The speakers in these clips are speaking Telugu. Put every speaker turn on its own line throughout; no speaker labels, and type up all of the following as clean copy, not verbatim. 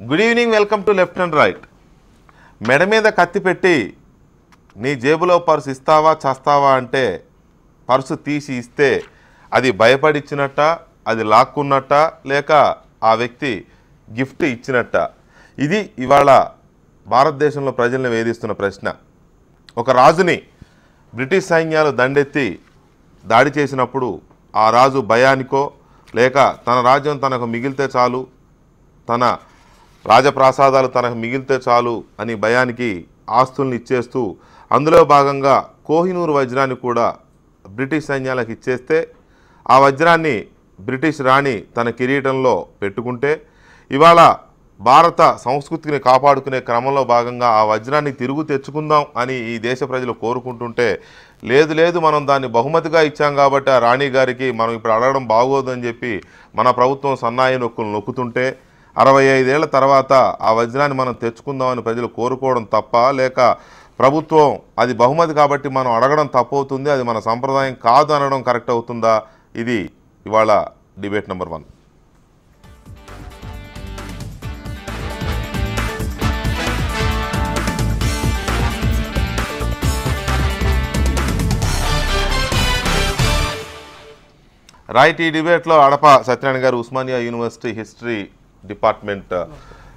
Good evening, welcome to left and right. మెడ మీద కత్తి పెట్టి నీ జేబులో పర్సు ఇస్తావా చస్తావా అంటే పర్సు తీసి ఇస్తే అది భయపడిచ్చినట్ట, అది లాక్కున్నట్ట, లేక ఆ వ్యక్తి గిఫ్ట్ ఇచ్చినట్ట? ఇది ఇవాళ భారతదేశంలో ప్రజల్ని వేధిస్తున్న ప్రశ్న. ఒక రాజుని బ్రిటిష్ సైన్యాలు దండెత్తి దాడి చేసినప్పుడు ఆ రాజు భయానికో లేక తన రాజ్యం తనకు మిగిలితే చాలు, తన రాజప్రాసాదాలు తనకు మిగిలితే చాలు అని భయానికి ఆస్తుల్ని ఇచ్చేస్తూ అందులో భాగంగా కోహినూరు వజ్రాన్ని కూడా బ్రిటిష్ సైన్యాలకు ఇచ్చేస్తే ఆ వజ్రాన్ని బ్రిటిష్ రాణి తన కిరీటంలో పెట్టుకుంటే ఇవాళ భారత సంస్కృతిని కాపాడుకునే క్రమంలో భాగంగా ఆ వజ్రాన్ని తిరుగు తెచ్చుకుందాం అని ఈ దేశ ప్రజలు కోరుకుంటుంటే లేదు మనం దాన్ని బహుమతిగా ఇచ్చాం కాబట్టి ఆ రాణి గారికి మనం ఇప్పుడు అడగడం బాగోదని చెప్పి మన ప్రభుత్వం సన్నాయి నొక్కులు నొక్కుతుంటే 65 ఏళ్ల తర్వాత ఆ వజ్రాన్ని మనం తెచ్చుకుందామని ప్రజలు కోరుకోవడం తప్ప, లేక ప్రభుత్వం అది బహుమతి కాబట్టి మనం అడగడం తప్పవుతుంది, అది మన సంప్రదాయం కాదు అనడం కరెక్ట్ అవుతుందా? ఇది ఇవాళ డిబేట్ నెంబర్ 1. రైట్, ఈ డిబేట్లో అడప సత్యనారాయణ గారు Osmania university history department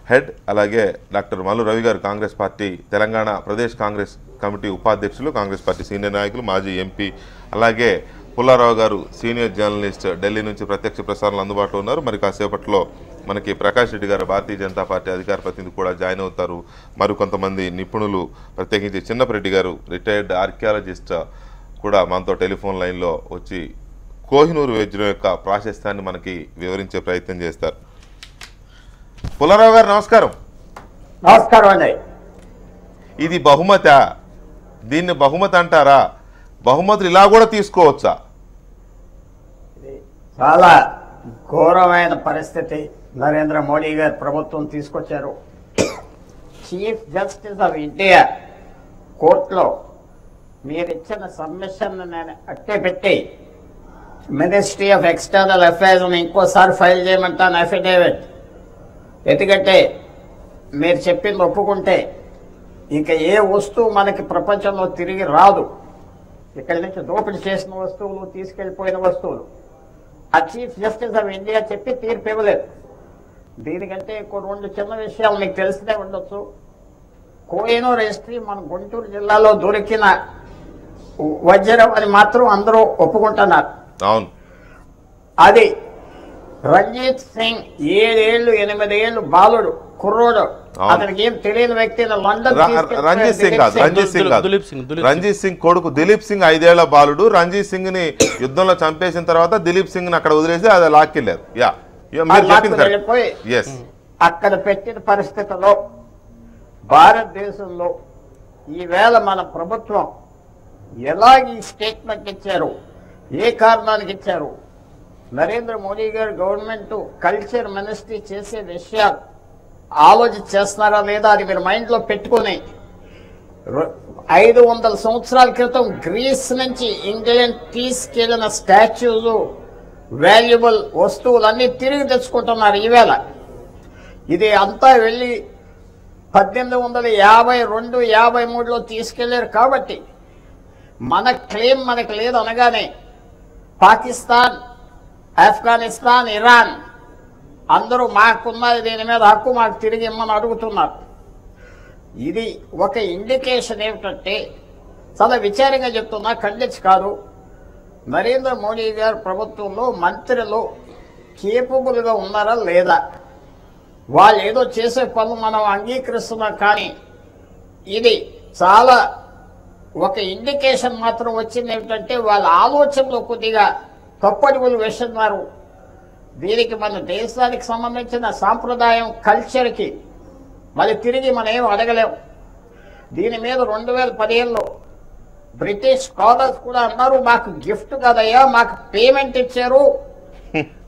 head, అలాగే డాక్టర్ మల్లు రవి గారు కాంగ్రెస్ పార్టీ తెలంగాణ ప్రదేశ్ కాంగ్రెస్ కమిటీ ఉపాధ్యక్షులు, కాంగ్రెస్ పార్టీ సీనియర్ నాయకులు, మాజీ ఎంపీ, అలాగే పుల్లారావు గారు సీనియర్ జర్నలిస్ట్, ఢిల్లీ నుంచి ప్రత్యక్ష ప్రసారాలు అందుబాటులో ఉన్నారు. మరి కాసేపట్లో మనకి ప్రకాష్ రెడ్డి గారు భారతీయ జనతా పార్టీ అధికార ప్రతినిధి కూడా జాయిన్ అవుతారు. మరి కొంతమంది నిపుణులు, ప్రత్యేకించి చిన్నపరెడ్డి గారు రిటైర్డ్ ఆర్కియాలజిస్ట్ కూడా మనతో టెలిఫోన్ లైన్లో వచ్చి కోహినూరు వజ్రం యొక్క ప్రాశస్త్యాన్ని మనకి వివరించే ప్రయత్నం చేస్తారు. పుల్లారావు గారు నమస్కారం.
నమస్కారం అండి.
ఇది బహుమత, దీన్ని బహుమతి అంటారా? బహుమతులు ఇలా కూడా తీసుకోవచ్చా?
చాలా ఘోరమైన పరిస్థితి నరేంద్ర మోడీ గారు ప్రభుత్వం తీసుకొచ్చారు. చీఫ్ జస్టిస్ ఆఫ్ ఇండియా కోర్టులో మీరు ఇచ్చిన సబ్మిషన్ నేను అట్టే పెట్టి మినిస్ట్రీ ఆఫ్ ఎక్స్టర్నల్ అఫైర్స్ ఇంకోసారి ఫైల్ చేయమంటాను అఫిడేవిట్. ఎందుకంటే మీరు చెప్పింది ఒప్పుకుంటే ఇంకా ఏ వస్తువు మనకి ప్రపంచంలో తిరిగి రాదు. ఇక్కడి నుంచి దోపిడీ చేసిన వస్తువులు, తీసుకెళ్ళిపోయిన వస్తువులు ఆ చీఫ్ జస్టిస్ ఆఫ్ ఇండియా చెప్పి తీర్పు ఇవ్వలేదు. దీనికంటే ఇంకో 2 చిన్న విషయాలు మీకు తెలిసినే ఉండొచ్చు. కోహినూర్ హిస్టరీ మన గుంటూరు జిల్లాలో దొరికిన వజ్రం అని మాత్రం అందరూ ఒప్పుకుంటున్నారు.
అవును,
అది రంజిత్ సింగ్ 7 ఏళ్ళు 8 ఏళ్ళు బాలుడు, కుర్రోడు, అతనికి ఏం తెలియని వ్యక్తి
రంజిత్ సింగ్ కొడుకు దిలీప్ సింగ్ 5 ఏళ్ల బాలుడు. రంజిత్ సింగ్ ని యుద్ధంలో చంపేసిన తర్వాత దిలీప్ సింగ్ ని అక్కడ వదిలేసి అది లాక్కెళ్ళారు.
వెళ్ళిపోయి అక్కడ పెట్టిన పరిస్థితుల్లో భారతదేశంలో ఈవేళ మన ప్రభుత్వం ఎలాగ ఈ స్టేట్మెంట్ ఇచ్చారు, ఏ కారణానికి ఇచ్చారు? నరేంద్ర మోడీ గారు గవర్నమెంట్ కల్చర్ మినిస్ట్రీ చేసే విషయాలు ఆలోచించేస్తున్నారా లేదా అది మీరు మైండ్లో పెట్టుకుని 500 సంవత్సరాల క్రితం గ్రీస్ నుంచి ఇంగ్లాండ్ తీసుకెళ్లిన స్టాచ్యూలు, వాల్యుబుల్ వస్తువులన్నీ తిరిగి తెచ్చుకుంటున్నారు ఈవేళ. ఇది అంతా వెళ్ళి 1852, 53లో తీసుకెళ్లారు. కాబట్టి మన క్లెయిమ్ మనకు లేదు అనగానే పాకిస్తాన్, ఆఫ్ఘనిస్తాన్, ఇరాన్ అందరూ మాకున్నది దీని మీద హక్కు, మాకు తిరిగి ఇమ్మని అడుగుతున్నారు. ఇది ఒక ఇండికేషన్ ఏమిటంటే, చాలా విచారంగా చెప్తున్నా, ఖండించి కాదు, నరేంద్ర మోడీ గారి ప్రభుత్వంలో మంత్రులు కేపబుల్గా ఉన్నారా లేదా? వాళ్ళు ఏదో చేసే పనులు మనం అంగీకరిస్తున్నాం, కానీ ఇది చాలా ఒక ఇండికేషన్ మాత్రం వచ్చింది ఏమిటంటే వాళ్ళ ఆలోచనలో కొద్దిగా తప్పడుగులు వేస్తున్నారు. దీనికి మన దేశానికి సంబంధించిన సాంప్రదాయం, కల్చర్కి మళ్ళీ తిరిగి మనం ఏం అడగలేం. దీని మీద 2015లో బ్రిటిష్ స్కాలర్స్ కూడా అన్నారు, మాకు గిఫ్ట్ కదయ్యా, మాకు పేమెంట్ ఇచ్చారు,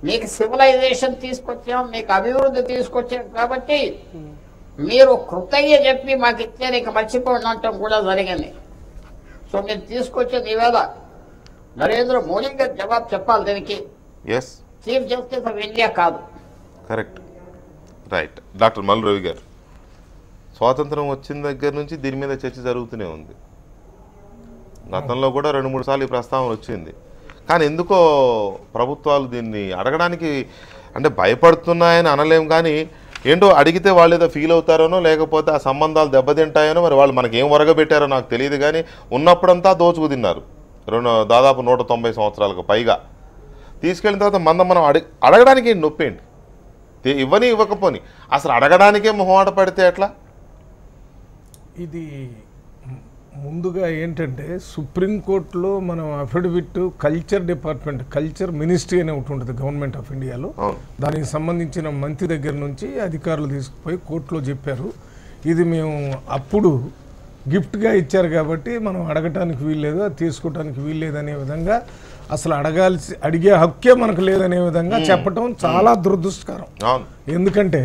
మీకు సివిలైజేషన్ తీసుకొచ్చాం, మీకు అభివృద్ధి తీసుకొచ్చాం, కాబట్టి మీరు కృతజ్ఞ చెప్పి మాకు ఇచ్చారు, ఇక మర్చిపోండి అంటాం కూడా జరిగింది. సో మీరు తీసుకొచ్చేది ఈవేళ నరేంద్ర మోడీ గారు జవాబు చెప్పాలి దీనికి. చీఫ్ జస్టిస్ ఆఫ్ ఇండియా కాదు.
Correct. Right. Doctor Mallu Ravi గారు, స్వాతంత్రం వచ్చిన దగ్గర నుంచి దీని మీద చర్చ జరుగుతూనే ఉంది. గతంలో కూడా 2-3 సార్లు ఈ ప్రస్తావన వచ్చింది. కానీ ఎందుకో ప్రభుత్వాలు దీన్ని అడగడానికి అంటే భయపడుతున్నాయని అనలేం, కానీ ఏంటో అడిగితే వాళ్ళు ఏదో ఫీల్ అవుతారనో లేకపోతే ఆ సంబంధాలు దెబ్బతింటాయనో మరి వాళ్ళు మనకి ఏం ఒరగబెట్టారో నాకు తెలియదు. కానీ ఉన్నప్పుడంతా దోచుకు తిన్నారు. దాదాపు 190 సంవత్సరాలకు పైగా తీసుకెళ్ళిన తర్వాత మనం అడగడానికి నొప్పి ఏంటి? ఇవ్వకపోని అసలు అడగడానికే మొహమాట పడితే ఎట్లా?
ఇది ముందుగా ఏంటంటే సుప్రీంకోర్టులో మనం affidavit culture department, culture ministry అనే ఒకటి ఉంటుంది గవర్నమెంట్ ఆఫ్ ఇండియాలో. దానికి సంబంధించిన మంత్రి దగ్గర నుంచి అధికారులు తీసుకుపోయి కోర్టులో చెప్పారు, ఇది మేము అప్పుడు గిఫ్ట్గా ఇచ్చారు కాబట్టి మనం అడగటానికి వీల్లేదు, అది తీసుకోవటానికి వీల్లేదు అనే విధంగా, అసలు అడిగే హక్కే మనకు లేదనే విధంగా చెప్పటం చాలా దురదృష్టకరం. ఎందుకంటే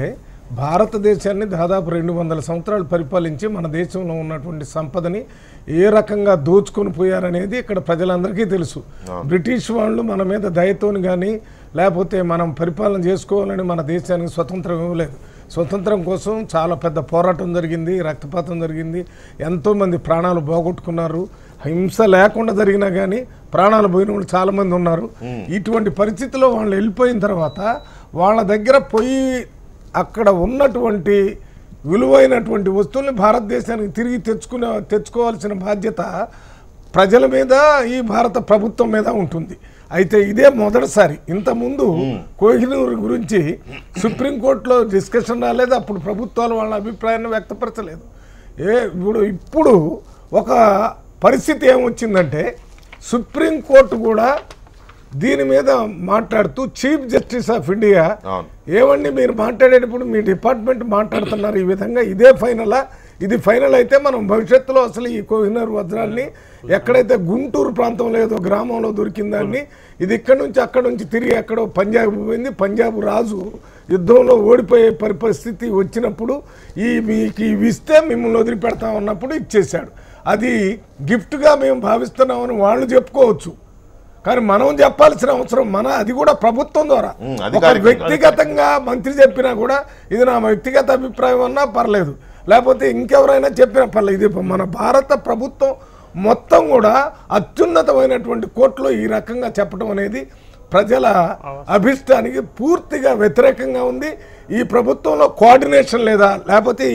భారతదేశాన్ని దాదాపు 200 సంవత్సరాలు పరిపాలించి మన దేశంలో ఉన్నటువంటి సంపదని ఏ రకంగా దోచుకొని పోయారనేది ఇక్కడ ప్రజలందరికీ తెలుసు. బ్రిటిష్ వాళ్ళు మన మీద దయతోని కానీ లేకపోతే మనం పరిపాలన చేసుకోవాలని మన దేశానికి స్వతంత్రం ఇవ్వలేదు. స్వతంత్రం కోసం చాలా పెద్ద పోరాటం జరిగింది, రక్తపాతం జరిగింది, ఎంతోమంది ప్రాణాలు పోగొట్టుకున్నారు. హింస లేకుండా జరిగినా కానీ ప్రాణాలు పోయిన వాళ్ళు చాలామంది ఉన్నారు. ఇటువంటి పరిస్థితిలో వాళ్ళు వెళ్ళిపోయిన తర్వాత వాళ్ళ దగ్గర పోయి అక్కడ ఉన్నటువంటి విలువైనటువంటి వస్తువుల్ని భారతదేశానికి తిరిగి తెచ్చుకోవాల్సిన బాధ్యత ప్రజల మీద, ఈ భారత ప్రభుత్వం మీద ఉంటుంది. అయితే ఇదే మొదటిసారి. ఇంతకుముందు కోహినూర్ గురించి సుప్రీంకోర్టులో డిస్కషన్ రాలేదు, అప్పుడు ప్రభుత్వాలు వాళ్ళ అభిప్రాయాన్ని వ్యక్తపరచలేదు. ఇప్పుడు ఒక పరిస్థితి ఏమొచ్చిందంటే సుప్రీంకోర్టు కూడా దీని మీద మాట్లాడుతూ చీఫ్ జస్టిస్ ఆఫ్ ఇండియా, ఏమండి మీరు మాట్లాడేటప్పుడు మీ డిపార్ట్మెంట్ మాట్లాడుతున్నారు ఈ విధంగా, ఇదే ఫైనలా? ఇది ఫైనల్ అయితే మనం భవిష్యత్తులో అసలు ఈ కోహినూర్ వజ్రాన్ని ఎక్కడైతే గుంటూరు ప్రాంతంలో ఏదో గ్రామంలో దొరికిందాన్ని ఇది ఇక్కడ నుంచి అక్కడ నుంచి తిరిగి ఎక్కడో పంజాబ్ పోయింది, పంజాబ్ రాజు యుద్ధంలో ఓడిపోయే పరిస్థితి వచ్చినప్పుడు మీకు ఇవి ఇస్తే మిమ్మల్ని వదిలిపెడతా ఉన్నప్పుడు ఇచ్చేశాడు. అది గిఫ్ట్గా మేము భావిస్తున్నామని వాళ్ళు చెప్పుకోవచ్చు, కానీ మనం చెప్పాల్సిన అవసరం అది కూడా ప్రభుత్వం ద్వారా. వ్యక్తిగతంగా మంత్రి చెప్పినా కూడా ఇది నా వ్యక్తిగత అభిప్రాయం అన్నా పర్లేదు, లేకపోతే ఇంకెవరైనా చెప్పినా పర్లేదు. ఇది మన భారత ప్రభుత్వం మొత్తం కూడా అత్యున్నతమైనటువంటి కోర్టులో ఈ రకంగా చెప్పడం అనేది ప్రజల అభిష్టానికి పూర్తిగా వ్యతిరేకంగా ఉంది. ఈ ప్రభుత్వంలో కోఆర్డినేషన్ లేదా, లేకపోతే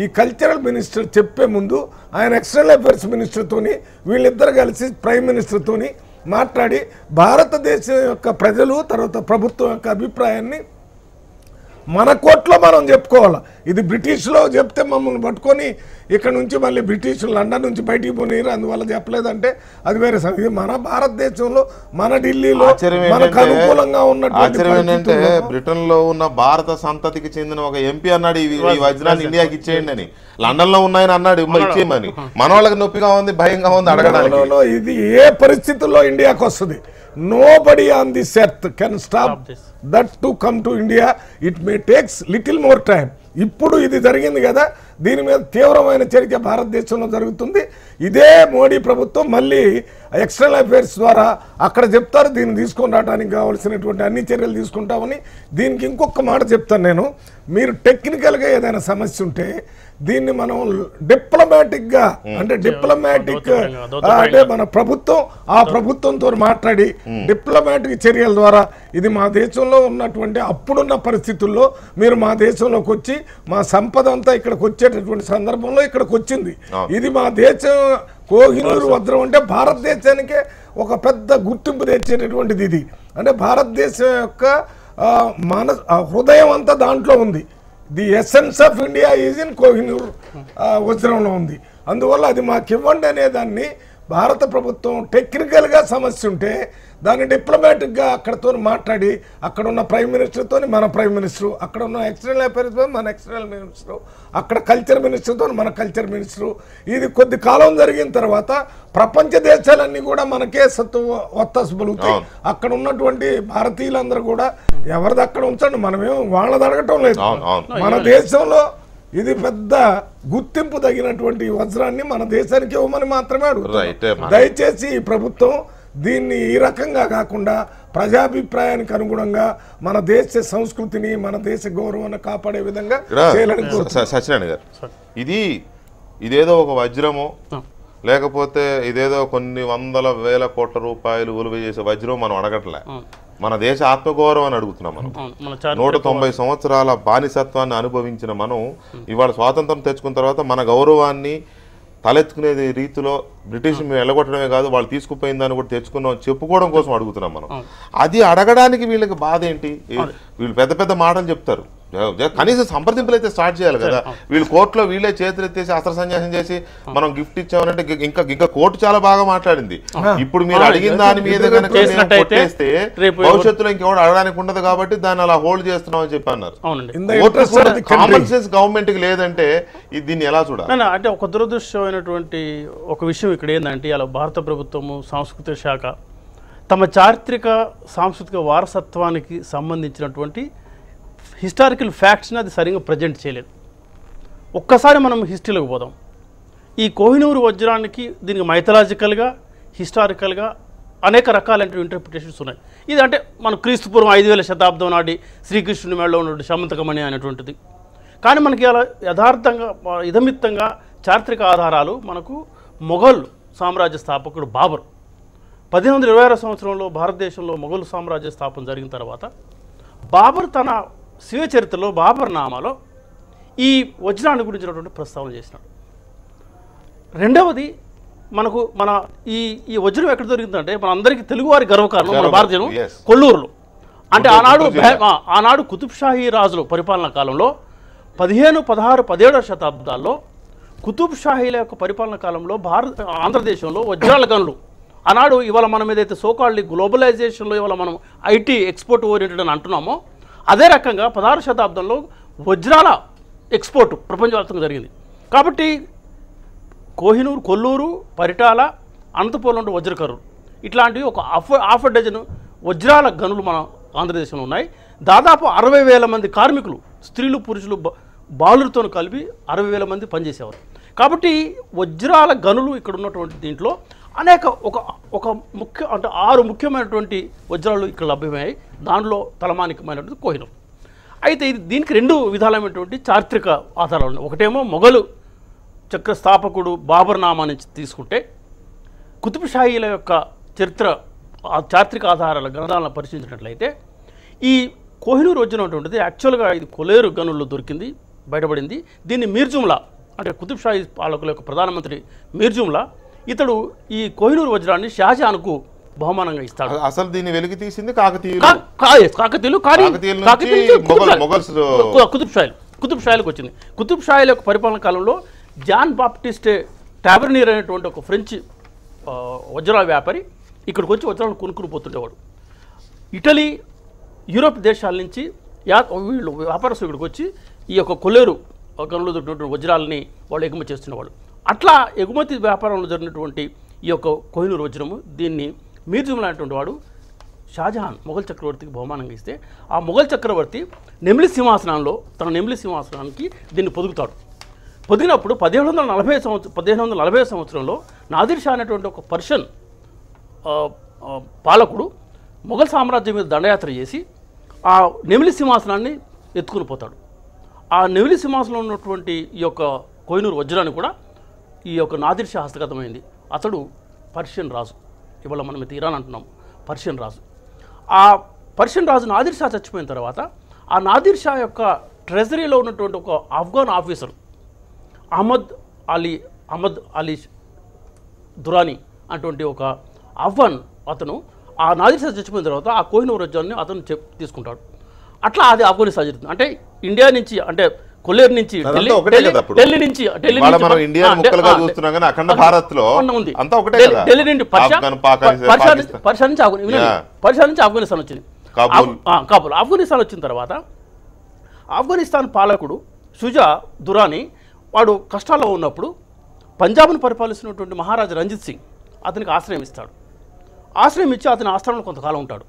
ఈ కల్చరల్ మినిస్టర్ చెప్పే ముందు ఆయన ఎక్స్టర్నల్ అఫైర్స్ మినిస్టర్తోని వీళ్ళిద్దరు కలిసి ప్రైమ్ మినిస్టర్తోని మాట్లాడి భారతదేశం యొక్క ప్రజలు తర్వాత ప్రభుత్వం యొక్క అభిప్రాయాన్ని మన కోర్టులో మనం చెప్పుకోవాలి. ఇది బ్రిటిష్లో చెప్తే మమ్మల్ని పట్టుకొని ఇక్కడ నుంచి మళ్ళీ బ్రిటిష్ లండన్ నుంచి బయటికి పోనీరు, అందువల్ల చెప్పలేదంటే అది వేరే సంగతి. ఇది మన భారతదేశంలో మన ఢిల్లీలో మనకు అనుకూలంగా
ఉన్నట్టు బ్రిటన్ లో ఉన్న భారత సంతతికి చెందిన ఒక ఎంపీ అన్నాడు ఈ వజ్రాన్ని ఇండియాకి ఇచ్చేయండి అని. లండన్ లో ఉన్నాయని అన్నాడు ఇచ్చేయమని. మన వాళ్ళకి నొప్పిగా ఉంది, భయంగా ఉంది అడగడానికి.
ఇది ఏ పరిస్థితుల్లో ఇండియాకి వస్తుంది? Nobody on this earth can stop that to come to India. It may takes little more time. ఇప్పుడు ఇది జరిగింది కదా, దీని మీద తీవ్రమైన చర్య భారతదేశంలో జరుగుతుంది. ఇదే మోడీ ప్రభుత్వం మళ్ళీ ఎక్స్టర్నల్ అఫైర్స్ ద్వారా అక్కడ చెప్తారు దీన్ని తీసుకొని రావడానికి కావాల్సినటువంటి అన్ని చర్యలు తీసుకుంటామని. దీనికి ఇంకొక మాట చెప్తాను నేను, మీరు టెక్నికల్గా ఏదైనా సమస్య ఉంటే దీన్ని మనం డిప్లొమాటిక్గా అంటే డిప్లొమాటిక్ అంటే మన ప్రభుత్వం ఆ ప్రభుత్వంతో మాట్లాడి డిప్లొమాటిక్ చర్యల ద్వారా ఇది మా దేశంలో ఉన్నటువంటి అప్పుడున్న పరిస్థితుల్లో మీరు మా దేశంలోకి వచ్చి మా సంపద అంతా ఇక్కడికి వచ్చేటటువంటి సందర్భంలో ఇక్కడికి వచ్చింది. ఇది మా దేశం కోహినూర్ వజ్రం అంటే భారతదేశానికే ఒక పెద్ద గుర్తింపు తెచ్చేటటువంటిది. ఇది అంటే భారతదేశం యొక్క హృదయం అంతా దాంట్లో ఉంది. The essence of India is in Kohinoor వజ్రంలో ఉంది. అందువల్ల అది మాకు ఇవ్వండి అనేదాన్ని భారత ప్రభుత్వం టెక్నికల్గా సమస్య ఉంటే దాన్ని డిప్లొమాటిక్గా అక్కడతో మాట్లాడి అక్కడ ఉన్న ప్రైమ్ మినిస్టర్తో మన ప్రైమ్ మినిస్టరు, అక్కడ ఉన్న ఎక్స్టర్నల్ అఫైర్స్ మన ఎక్స్టర్నల్ మినిస్టరు, అక్కడ కల్చర్ మినిస్టర్తో మన కల్చర్ మినిస్టరు. ఇది కొద్ది కాలం జరిగిన తర్వాత ప్రపంచ దేశాలన్నీ కూడా మనకే ఒత్తాసు పలుకుతాయి. అక్కడ ఉన్నటువంటి భారతీయులందరూ కూడా ఎవరిది అక్కడ ఉంచండి, మనమేం వాళ్ళది అడగటం లేదు. మన దేశంలో ఇది పెద్ద గుర్తింపు తగినటువంటి వజ్రాన్ని మన దేశానికి ఇవ్వమని మాత్రమే అడుగుతారు. దయచేసి ఈ ప్రభుత్వం దీన్ని ఈ రకంగా కాకుండా ప్రజాభిప్రాయానికి అనుగుణంగా మన దేశ సంస్కృతిని మన దేశ గౌరవాన్ని కాపాడే విధంగా చేయాలని కోరుతున్నాను.
సత్యనారాయణ గారు, ఇదేదో ఒక వజ్రము లేకపోతే ఇదేదో కొన్ని వందల వేల కోట్ల రూపాయలు విలువ చేసే వజ్రం మనం అడగట్లే. మన దేశ ఆత్మగౌరవాన్ని అడుగుతున్నాం. మనం 190 సంవత్సరాల బానిసత్వాన్ని అనుభవించిన మనం ఇవాళ స్వాతంత్రం తెచ్చుకున్న తర్వాత మన గౌరవాన్ని తలెత్తుకునే రీతిలో బ్రిటిష్ మేము వెళ్ళగొట్టడమే కాదు, వాళ్ళు తీసుకుపోయిన దాన్ని కూడా తెచ్చుకున్నాం చెప్పుకోవడం కోసం అడుగుతున్నాం మనం. అది అడగడానికి వీళ్ళకి బాధ ఏంటి? వీళ్ళు పెద్ద పెద్ద మాటలు చెప్తారు, కనీసం సంప్రదింపులు అయితే స్టార్ట్ చేయాలి కదా. వీళ్ళు కోర్టులో వీళ్ళే చేతులు ఎత్తేసి అస్త్ర సన్యాసం చేసి మనం గిఫ్ట్ ఇచ్చామనంటే ఇంకా కోర్టు చాలా బాగా మాట్లాడింది. ఇప్పుడు మీరు అడిగిన దాని మీద కొట్టేస్తే భవిష్యత్తులో ఇంకెవరు అడగడానికి ఉండదు కాబట్టి దాన్ని అలా హోల్డ్ చేస్తున్నాం అని చెప్పి అన్నారు. కామన్ సెన్స్ గవర్నమెంట్ కి లేదంటే దీన్ని ఎలా చూడాలి?
అంటే ఒక దురదృష్టమైనటువంటి ఒక విషయం ఇక్కడ ఏంటంటే ఇలా భారత ప్రభుత్వము సాంస్కృతిక శాఖ తమ చారిత్రక సాంస్కృతిక వారసత్వానికి సంబంధించినటువంటి హిస్టారికల్ ఫ్యాక్ట్స్ని అది సరిగ్గా ప్రజెంట్ చేయలేదు. ఒక్కసారి మనం హిస్టరీలోకి పోదాం. ఈ కోహినూరు వజ్రానికి దీనికి మైథలాజికల్గా హిస్టారికల్గా అనేక రకాలైన ఇంటర్ప్రిటేషన్స్ ఉన్నాయి. ఇది అంటే మన క్రీస్తుపూర్వం 5000 శతాబ్దం నాటి శ్రీకృష్ణుని మెడలో ఉన్నటువంటి శమంతకమణి అనేటువంటిది. కానీ మనకి అలా యథార్థంగా ఇదమిత్తంగా చారిత్రక ఆధారాలు మనకు మొఘల్ సామ్రాజ్య స్థాపకుడు బాబర్ 1826 సంవత్సరంలో భారతదేశంలో మొఘల్ సామ్రాజ్య స్థాపన జరిగిన తర్వాత బాబర్ తన స్వీయ చరిత్రలో బాబర్ నామాలో ఈ వజ్రాన్ని గురించినటువంటి ప్రస్తావన చేసినాడు. రెండవది మనకు ఈ వజ్రం ఎక్కడ దొరికిందంటే మన అందరికీ తెలుగువారి గర్వకారణం మన భారతీయులు కొల్లూరులో. అంటే ఆనాడు కుతుబ్ షాహీ రాజులు పరిపాలనా కాలంలో 15, 16, 17వ శతాబ్దాల్లో కుతుబ్ షాహీల యొక్క పరిపాలనా కాలంలో ఆంధ్రదేశంలో వజ్రాల గనులు ఆనాడు ఇవాళ మనం ఏదైతే సోకాల్డ్ గ్లోబలైజేషన్లో ఇవాళ మనం ఐటీ ఎక్స్పోర్ట్ ఓరియంటెడ్ అని అంటున్నామో అదే రకంగా 16వ శతాబ్దంలో వజ్రాల ఎక్స్పోర్ట్ ప్రపంచవ్యాప్తంగా జరిగింది. కాబట్టి కోహినూరు, కొల్లూరు, పరిటాల, అనంతపురంలో వజ్రకర్రు ఇట్లాంటివి ఒక హాఫ్ డజన్ వజ్రాల గనులు మన ఆంధ్రదేశంలో ఉన్నాయి. దాదాపు 60,000 మంది కార్మికులు స్త్రీలు పురుషులు బాలులతో కలిపి 60,000 మంది పనిచేసేవారు. కాబట్టి వజ్రాల గనులు ఇక్కడ ఉన్నటువంటి దీంట్లో అనేక ఒక ముఖ్య అంటే 6 ముఖ్యమైనటువంటి వజ్రాలు ఇక్కడ లభ్యమయ్యాయి. దానిలో తలమానికమైనటువంటి కోహినూరు. అయితే దీనికి 2 విధాలైనటువంటి చారిత్రక ఆధారాలు ఉన్నాయి. ఒకటేమో మొఘలు చక్ర స్థాపకుడు బాబర్ నామా నుంచి తీసుకుంటే కుతుబ్ షాహీల యొక్క చారిత్రక ఆధారాల గ్రంథాలను పరిశీలించినట్లయితే ఈ కోహినూరు వజ్రం యాక్చువల్గా ఇది కొలేరు గనుల్లో దొరికింది, బయటపడింది. దీన్ని మీర్జుమ్లా అంటే కుతుబ్ షాహీ పాలకుల యొక్క ప్రధానమంత్రి మీర్జుమ్లా ఇతడు ఈ కోహినూరు వజ్రాన్ని షాజహాన్కు బహుమానంగా ఇస్తాడు.
అసలు దీన్ని వెలికి తీసింది కాకతీయులు.
కుతుబ్ షాహీలకు వచ్చింది. కుతుబ్ షాహీల యొక్క పరిపాలన కాలంలో జాన్ బాప్టిస్ట్ టాబర్నియర్ అనేటువంటి ఒక ఫ్రెంచ్ వజ్రాల వ్యాపారి ఇక్కడికి వచ్చి వజ్రాలను కొనుక్కుని పోతుండేవాడు. ఇటలీ, యూరోప్ దేశాల నుంచి వీళ్ళు వ్యాపారస్తులు ఇక్కడికి వచ్చి ఈ యొక్క కొల్లేరు గనులు దొరికినటువంటి వజ్రాలని వాళ్ళు ఎగుమతి చేస్తున్నవాళ్ళు. అట్లా ఎగుమతి వ్యాపారంలో జరిగినటువంటి ఈ యొక్క కోహినూరు వజ్రము దీన్ని మీర్జుమ్లా అనేటువంటి వాడు షాజహాన్ మొఘల్ చక్రవర్తికి బహుమానంగా ఇస్తే ఆ మొఘల్ చక్రవర్తి నెమిలి సింహాసనంలో తన నెమిలి సింహాసనానికి దీన్ని పొదుగుతాడు. పొదిగినప్పుడు 1540 సంవత్సరంలో నాదిర్ షా అనేటువంటి ఒక పర్షియన్ పాలకుడు మొఘల్ సామ్రాజ్యం మీద దండయాత్ర చేసి ఆ నెమిలి సింహాసనాన్ని ఎత్తుకుని పోతాడు. ఆ నెమిలి సింహాసనంలో ఉన్నటువంటి ఈ యొక్క కోహినూరు వజ్రాన్ని కూడా ఈ యొక్క నాదిర్ షా హస్తగతమైంది. అతడు పర్షియన్ రాజు. ఇవాళ మనం అయితే ఇరాన్ అంటున్నాం, పర్షియన్ రాజు. ఆ పర్షియన్ రాజు నాదిర్ షా చచ్చిపోయిన తర్వాత ఆ నాదిర్ షా యొక్క ట్రెజరీలో ఉన్నటువంటి ఒక ఆఫ్ఘన్ ఆఫీసర్ అహ్మద్ అలీ దురానీ అటువంటి ఒక ఆఫ్ఘన్ అతను ఆ నాదిర్ షా చచ్చిపోయిన తర్వాత ఆ కోహినూరు వజ్రాన్ని అతను తీసుకుంటాడు. అట్లా అది ఆఫ్ఘనిస్తాన్ జరుగుతుంది. అంటే ఇండియా నుంచి అంటే కొల్లేరు నుంచి ఢిల్లీ నుంచి పర్షియా నుంచి ఆఫ్ఘనిస్తాన్ వచ్చింది. కాబూల్ ఆఫ్ఘనిస్తాన్ వచ్చిన తర్వాత ఆఫ్ఘనిస్తాన్ పాలకుడు షుజా దురానీ వాడు కష్టాల్లో ఉన్నప్పుడు పంజాబ్ను పరిపాలిస్తున్నటువంటి మహారాజా రంజిత్ సింగ్ అతనికి ఆశ్రయం ఇస్తాడు. ఆశ్రయం ఇచ్చి అతని ఆశ్రమంలో కొంతకాలం ఉంటాడు.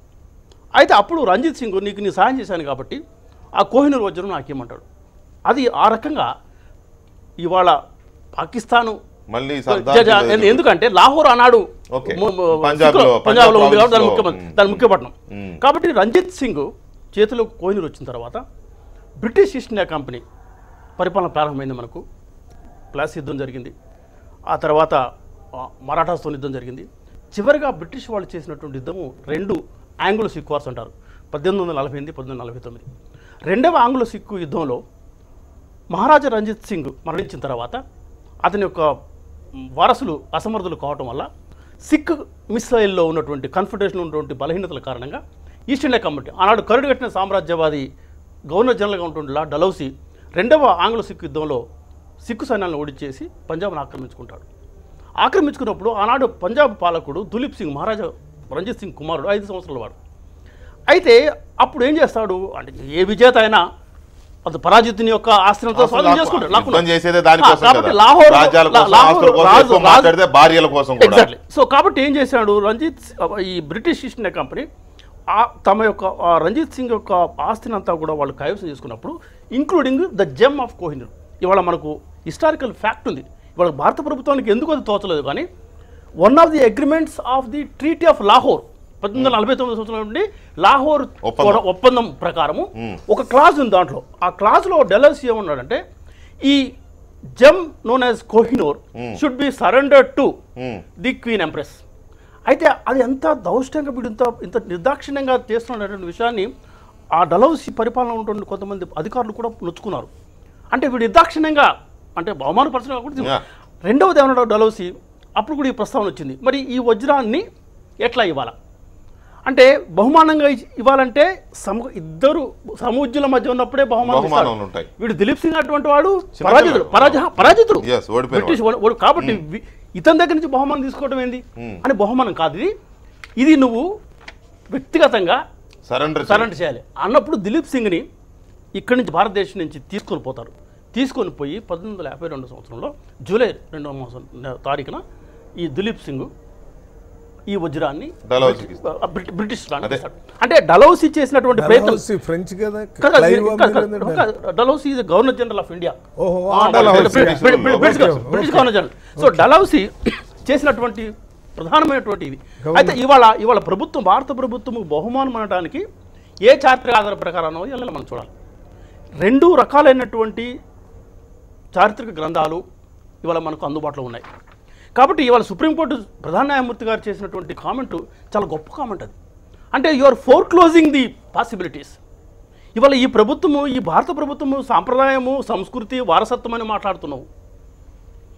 అయితే అప్పుడు రంజిత్ సింగ్ నీకు నీ సాయం చేశాను కాబట్టి ఆ కోహినూరు వజ్రం నాకు ఇవ్వమంటాడు. అది ఆ రకంగా ఇవాళ పాకిస్తాను
మళ్ళీ సర్దార్
ఎందుకంటే లాహోర్ ఆనాడు
ఓకే.
పంజాబ్లో ఉంది కాబట్టి దాని
province
దాని ముఖ్యపట్నం. కాబట్టి రంజిత్ సింగ్ చేతిలో కోహినూర్ వచ్చిన తర్వాత బ్రిటిష్ ఈస్ట్ ఇండియా కంపెనీ పరిపాలన ప్రారంభమైంది. మనకు ప్లాస్ యుద్ధం జరిగింది, ఆ తర్వాత మరాఠాస్తో యుద్ధం జరిగింది. చివరిగా బ్రిటిష్ వాళ్ళు చేసినటువంటి యుద్ధము 2 ఆంగ్లో సిక్ వార్స్ అంటారు, 1848, 1849. రెండవ ఆంగ్లో సిక్కు యుద్ధంలో మహారాజా రంజిత్ సింగ్ మరణించిన తర్వాత అతని యొక్క వారసులు అసమర్థులు కావటం వల్ల సిక్ మిస్సైల్లో ఉన్నటువంటి కన్ఫెడరేషన్ ఉన్నటువంటి బలహీనతల కారణంగా ఈస్ట్ ఇండియా కంపెనీ ఆనాడు కరుడు కట్టిన సామ్రాజ్యవాది గవర్నర్ జనరల్గా ఉన్నటువంటి లా డలౌసీ రెండవ ఆంగ్లో సిక్ యుద్ధంలో సిక్కు సైన్యాలను ఓడించేసి పంజాబ్ను ఆక్రమించుకుంటాడు. ఆక్రమించుకున్నప్పుడు ఆనాడు పంజాబ్ పాలకుడు దులీప్ సింగ్ మహారాజా రంజిత్ సింగ్ కుమారుడు 5 సంవత్సరాల వాడు. అయితే అప్పుడు ఏం చేస్తాడు అంటే ఏ విజేత అయినా అది పరాజితుని యొక్క ఆస్తితో స్వాధీనం చేసుకుంటాడు. కాబట్టి సో కాబట్టి ఏం చేశాడు ఈ బ్రిటిష్ ఈస్ట్ ఇండియా కంపెనీ తమ యొక్క రంజిత్ సింగ్ యొక్క ఆస్తిని అంతా కూడా వాళ్ళు కైవసం చేసుకున్నప్పుడు including the gem of Kohinoor. ఇవాళ మనకు హిస్టారికల్ ఫ్యాక్ట్ ఉంది. ఇవాళ భారత ప్రభుత్వానికి ఎందుకు అది తోచలేదు కానీ one of the agreements of the treaty of Lahore 1849 సంవత్సరం నుండి లాహోర్ ఒప్పందం ప్రకారము ఒక క్లాజ్ ఉంది. దాంట్లో ఆ క్లాజ్లో డెలౌసీ ఏమన్నాడంటే ఈ gem known as Kohinoor should be surrendered to the queen empress. అయితే అది ఎంత దౌష్ట్యంగా వీడు ఇంత నిర్దాక్షిణ్యంగా చేస్తున్నటువంటి విషయాన్ని ఆ డలౌసీ పరిపాలన ఉన్నటువంటి కొంతమంది అధికారులు కూడా నొచ్చుకున్నారు. అంటే వీడు నిర్దాక్షిణ్యంగా అంటే అవమానపరచడం కూడా. రెండవది ఏమన్నాడు డలౌసీ, అప్పుడు కూడా ఈ ప్రస్తావన వచ్చింది, మరి ఈ వజ్రాన్ని ఎట్లా ఇవ్వాలా అంటే బహుమానంగా ఇవ్వాలంటే ఇద్దరు సమూజ్యుల మధ్య ఉన్నప్పుడే బహుమానం ఉంటాయి. వీడు దిలీప్ సింగ్ అటువంటి వాడు పరాజితుడు బ్రిటిష్ కాబట్టి ఇతని దగ్గర నుంచి బహుమానం తీసుకోవడం ఏంది అని బహుమానం కాదు ఇది నువ్వు వ్యక్తిగతంగా సరెండర్ చేయాలి అన్నప్పుడు దిలీప్ సింగ్ని ఇక్కడి నుంచి భారతదేశం నుంచి తీసుకొని పోతారు. తీసుకొని పోయి 1852 సంవత్సరంలో జూలై 2వ తారీఖున ఈ దిలీప్ సింగ్ ఈ వజ్రాన్ని బ్రిటిష్ అంటే డలౌసీ చేసినటువంటి ప్రయత్నం
French
Dalhousie is governor general of India, British governor general. So Dalhousie చేసినటువంటి ప్రధానమైనటువంటి ఇది. అయితే ఇవాళ ప్రభుత్వం భారత ప్రభుత్వం బహుమానం అనడానికి ఏ చారిత్రక ఆధార ప్రకారం మనం చూడాలి. 2 రకాలైనటువంటి చారిత్రక గ్రంథాలు ఇవాళ మనకు అందుబాటులో ఉన్నాయి. కాబట్టి ఇవాళ సుప్రీంకోర్టు ప్రధాన న్యాయమూర్తి గారు చేసినటువంటి కామెంట్ చాలా గొప్ప కామెంట్. అది అంటే you are foreclosing the possibilities. ఇవాళ ఈ ప్రభుత్వము ఈ భారత ప్రభుత్వము సాంప్రదాయము సంస్కృతి వారసత్వం అని మాట్లాడుతున్నావు.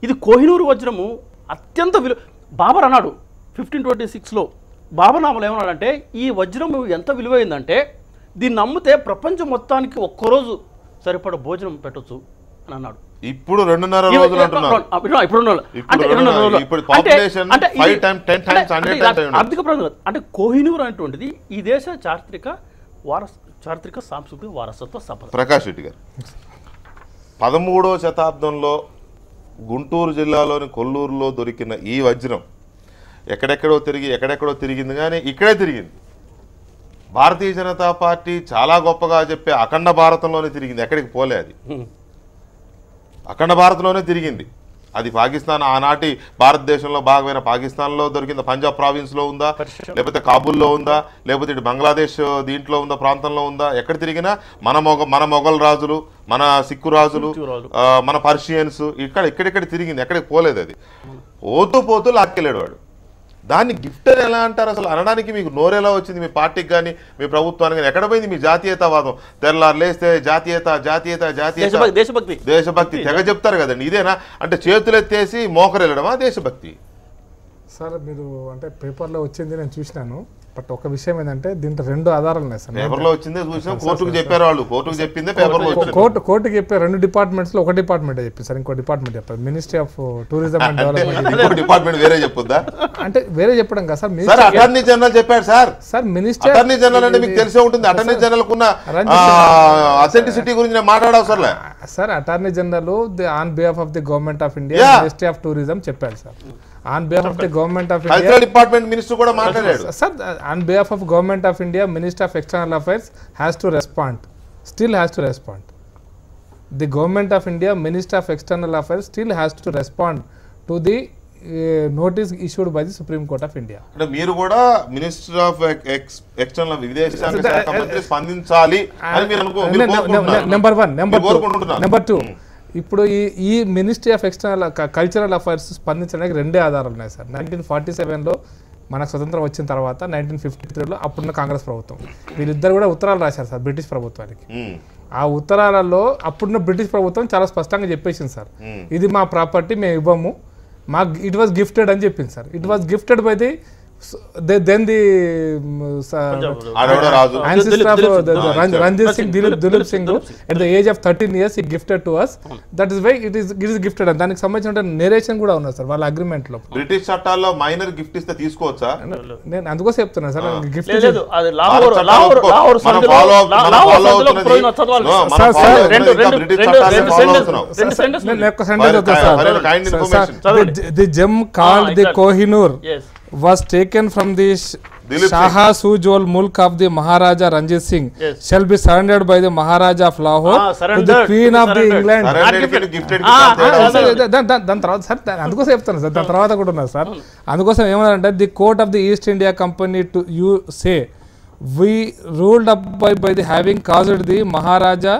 ఇది కోహినూరు వజ్రము అత్యంత బాబర్ అన్నాడు 1526లో బాబర్నామాలో ఏమన్నాడంటే ఈ వజ్రము ఎంత విలువైందంటే దీన్ని నమ్మితే ప్రపంచం మొత్తానికి ఒక్కరోజు సరిపడ భోజనం పెట్టొచ్చు అని అన్నాడు.
ఇప్పుడు 2.5 రోజులు అంటున్నారు.
ఆర్థిక ప్రయోజనం అంటే కోహినూర్ అనేటువంటిది ఈ దేశ చారిత్రక సాంస్కృతిక వారసత్వ సంపద.
ప్రకాష్ రెడ్డి గారు 13వ శతాబ్దంలో గుంటూరు జిల్లాలోని కొల్లూరులో దొరికిన ఈ వజ్రం ఎక్కడెక్కడో తిరిగింది కానీ ఇక్కడే తిరిగింది. భారతీయ జనతా పార్టీ చాలా గొప్పగా చెప్పే అఖండ భారతంలోనే తిరిగింది, ఎక్కడికి పోలే. అది అఖండ భారత్లోనే తిరిగింది. అది పాకిస్తాన్ ఆనాటి భారతదేశంలో భాగమైన పాకిస్తాన్లో దొరికిందా, పంజాబ్ ప్రావిన్స్లో ఉందా, లేకపోతే కాబూల్లో ఉందా, లేకపోతే ఇటు బంగ్లాదేశ్ దీంట్లో ఉందా, ప్రాంతంలో ఉందా, ఎక్కడ తిరిగినా మన మొఘల్ రాజులు, మన సిక్కు రాజులు, మన పర్షియన్స్ ఇక్కడెక్కడ తిరిగింది, ఎక్కడికి పోలేదు. అది పోతూ లాక్కెళ్ళాడు వాడు. దాన్ని గిఫ్ట్ అని ఎలా అంటారు అసలు అనడానికి మీకు నోరెలా వచ్చింది? మీ పార్టీకి కానీ మీ ప్రభుత్వానికి కానీ ఎక్కడ పోయింది మీ జాతీయతావాదం? తెల్లారు లేస్తే దేశభక్తి తెగ చెప్తారు కదండి. ఇదేనా అంటే చేతులెత్తేసి మోకరెళ్ళడమా దేశభక్తి?
సార్ మీరు అంటే పేపర్లో వచ్చింది నేను చూసినాను. బట్ ఒక విషయం ఏంటంటే దీంట్లో 2 ఆధారాలు ఉన్నాయి సార్.
పేపర్లో వచ్చిందే చూసినాం, కోర్టుకు చెప్పారు వాళ్ళు, కోర్టుకు చెప్పిందే పేపర్లో వచ్చింది.
కోర్టుకు చెప్పే 2 డిపార్ట్మెంట్స్లో ఒక డిపార్ట్మెంట్ చెప్పి సార్, ఇంకో డిపార్ట్మెంట్ చెప్పారు ministry of tourism and development.
Department వేరే చెప్పుద్దా?
అంటే వేరే చెప్పడం కదా సార్.
అటార్నీ జనరల్ చెప్పారు sir.
Sir minister
attorney general అంటే మీకు తెలిసే ఉంటుంది. అటార్నీ జనరల్ కున్న అథెంటిసిటీ గురించి మాట్లాడవసరం
sir. Attorney general on behalf of the government of India ministry of tourism చెప్పారు sir. On behalf of the government of India,
department minister kuda maatladadu.
Sir, on behalf of government of India, Minister of External Affairs has to respond. Still has to respond. The government of India, Minister of External Affairs still has to respond to the notice issued by the supreme court of India.
అంటే మీరు కూడా మినిస్టర్ ఆఫ్ ఎక్స్టర్నల్ విదేశాంగ శాఖ మంత్రి స్పందించాలి అని మీరు
నెంబర్ 1. నెంబర్ 2, ఇప్పుడు ఈ ministry of external cultural affairs స్పందించడానికి 2 ఆధారాలు ఉన్నాయి సార్. 1947లో మనకు స్వతంత్రం వచ్చిన తర్వాత 1953లో అప్పుడున్న కాంగ్రెస్ ప్రభుత్వం వీళ్ళిద్దరు కూడా ఉత్తరాలు రాశారు సార్ బ్రిటిష్ ప్రభుత్వానికి. ఆ ఉత్తరాలలో అప్పుడున్న బ్రిటిష్ ప్రభుత్వం చాలా స్పష్టంగా చెప్పేసింది సార్, ఇది మా ప్రాపర్టీ, మేము ఇవ్వము, మాకు ఇట్ వాజ్ గిఫ్టెడ్ అని చెప్పింది sir. It was gifted by the then the ancestor of Ranjit Singh, Dilip Singh, at the age of 13 years he gifted to us. That is why it is gifted. And దానికి సంబంధించిన నేరేషన్ కూడా ఉన్నది సార్ వాళ్ళ అగ్రిమెంట్ లో.
బ్రిటిష్ చట్టాల్లో మైనర్ గిఫ్ట్ ఇస్తే తీసుకోవచ్చా?
నేను అందుకోసం చెప్తున్నా sir, gift the gem called the Kohinoor was taken from the Shaha Sujol Mulk of the Maharaja Ranjit Singh, shall be surrendered by the Maharaja of Lahore to the Queen of the England. దాని తర్వాత సార్ అందుకోసం చెప్తాను సార్, దాని తర్వాత కూడా ఉన్నారు సార్. అందుకోసం ఏమన్నారంటే the court of the east India company to you say we ruled up by the having caused the Maharaja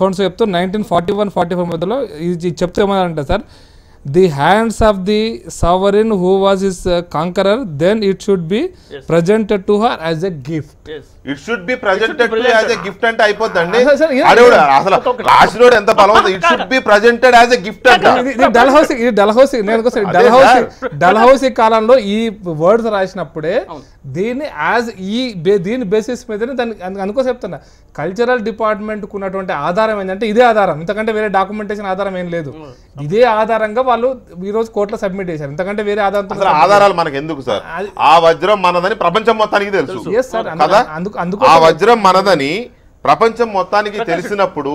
సోన్సో చెప్తూ 1941-44 మధ్యలో ఇది చెప్తూ ఏమన్నారంటే sir, the hands of the sovereign who was his conqueror, then it should be presented to her as a gift.
It should be presented to as a gift అంటే అయిపోద్దండి. అసలు రాసినోడు ఎంత బలవంతం, it should be presented as a gift అంట.
డల్హౌసీ కాలంలో ఈ వర్డ్స్ రాసినప్పుడే దీని బేసిస్ మీదనే దాన్ని అనుకోసం చెప్తున్నా. కల్చరల్ డిపార్ట్మెంట్ ఉన్నటువంటి ఆధారం ఏంటంటే ఇదే ఆధారం, ఇంతకంటే వేరే డాక్యుమెంటేషన్ ఆధారం ఏం లేదు. ఇదే ఆధారంగా వాళ్ళు ఈ రోజు కోర్టులో సబ్మిట్ చేశారు, ఇంతకంటే వేరే
ఆధారాలు మనకు ఎందుకు సార్? ఆ వజ్రం మనదని ప్రపంచం మొత్తానికి తెలుసు కదా, ఆ వజ్రం మనదని ప్రపంచం మొత్తానికి తెలిసినప్పుడు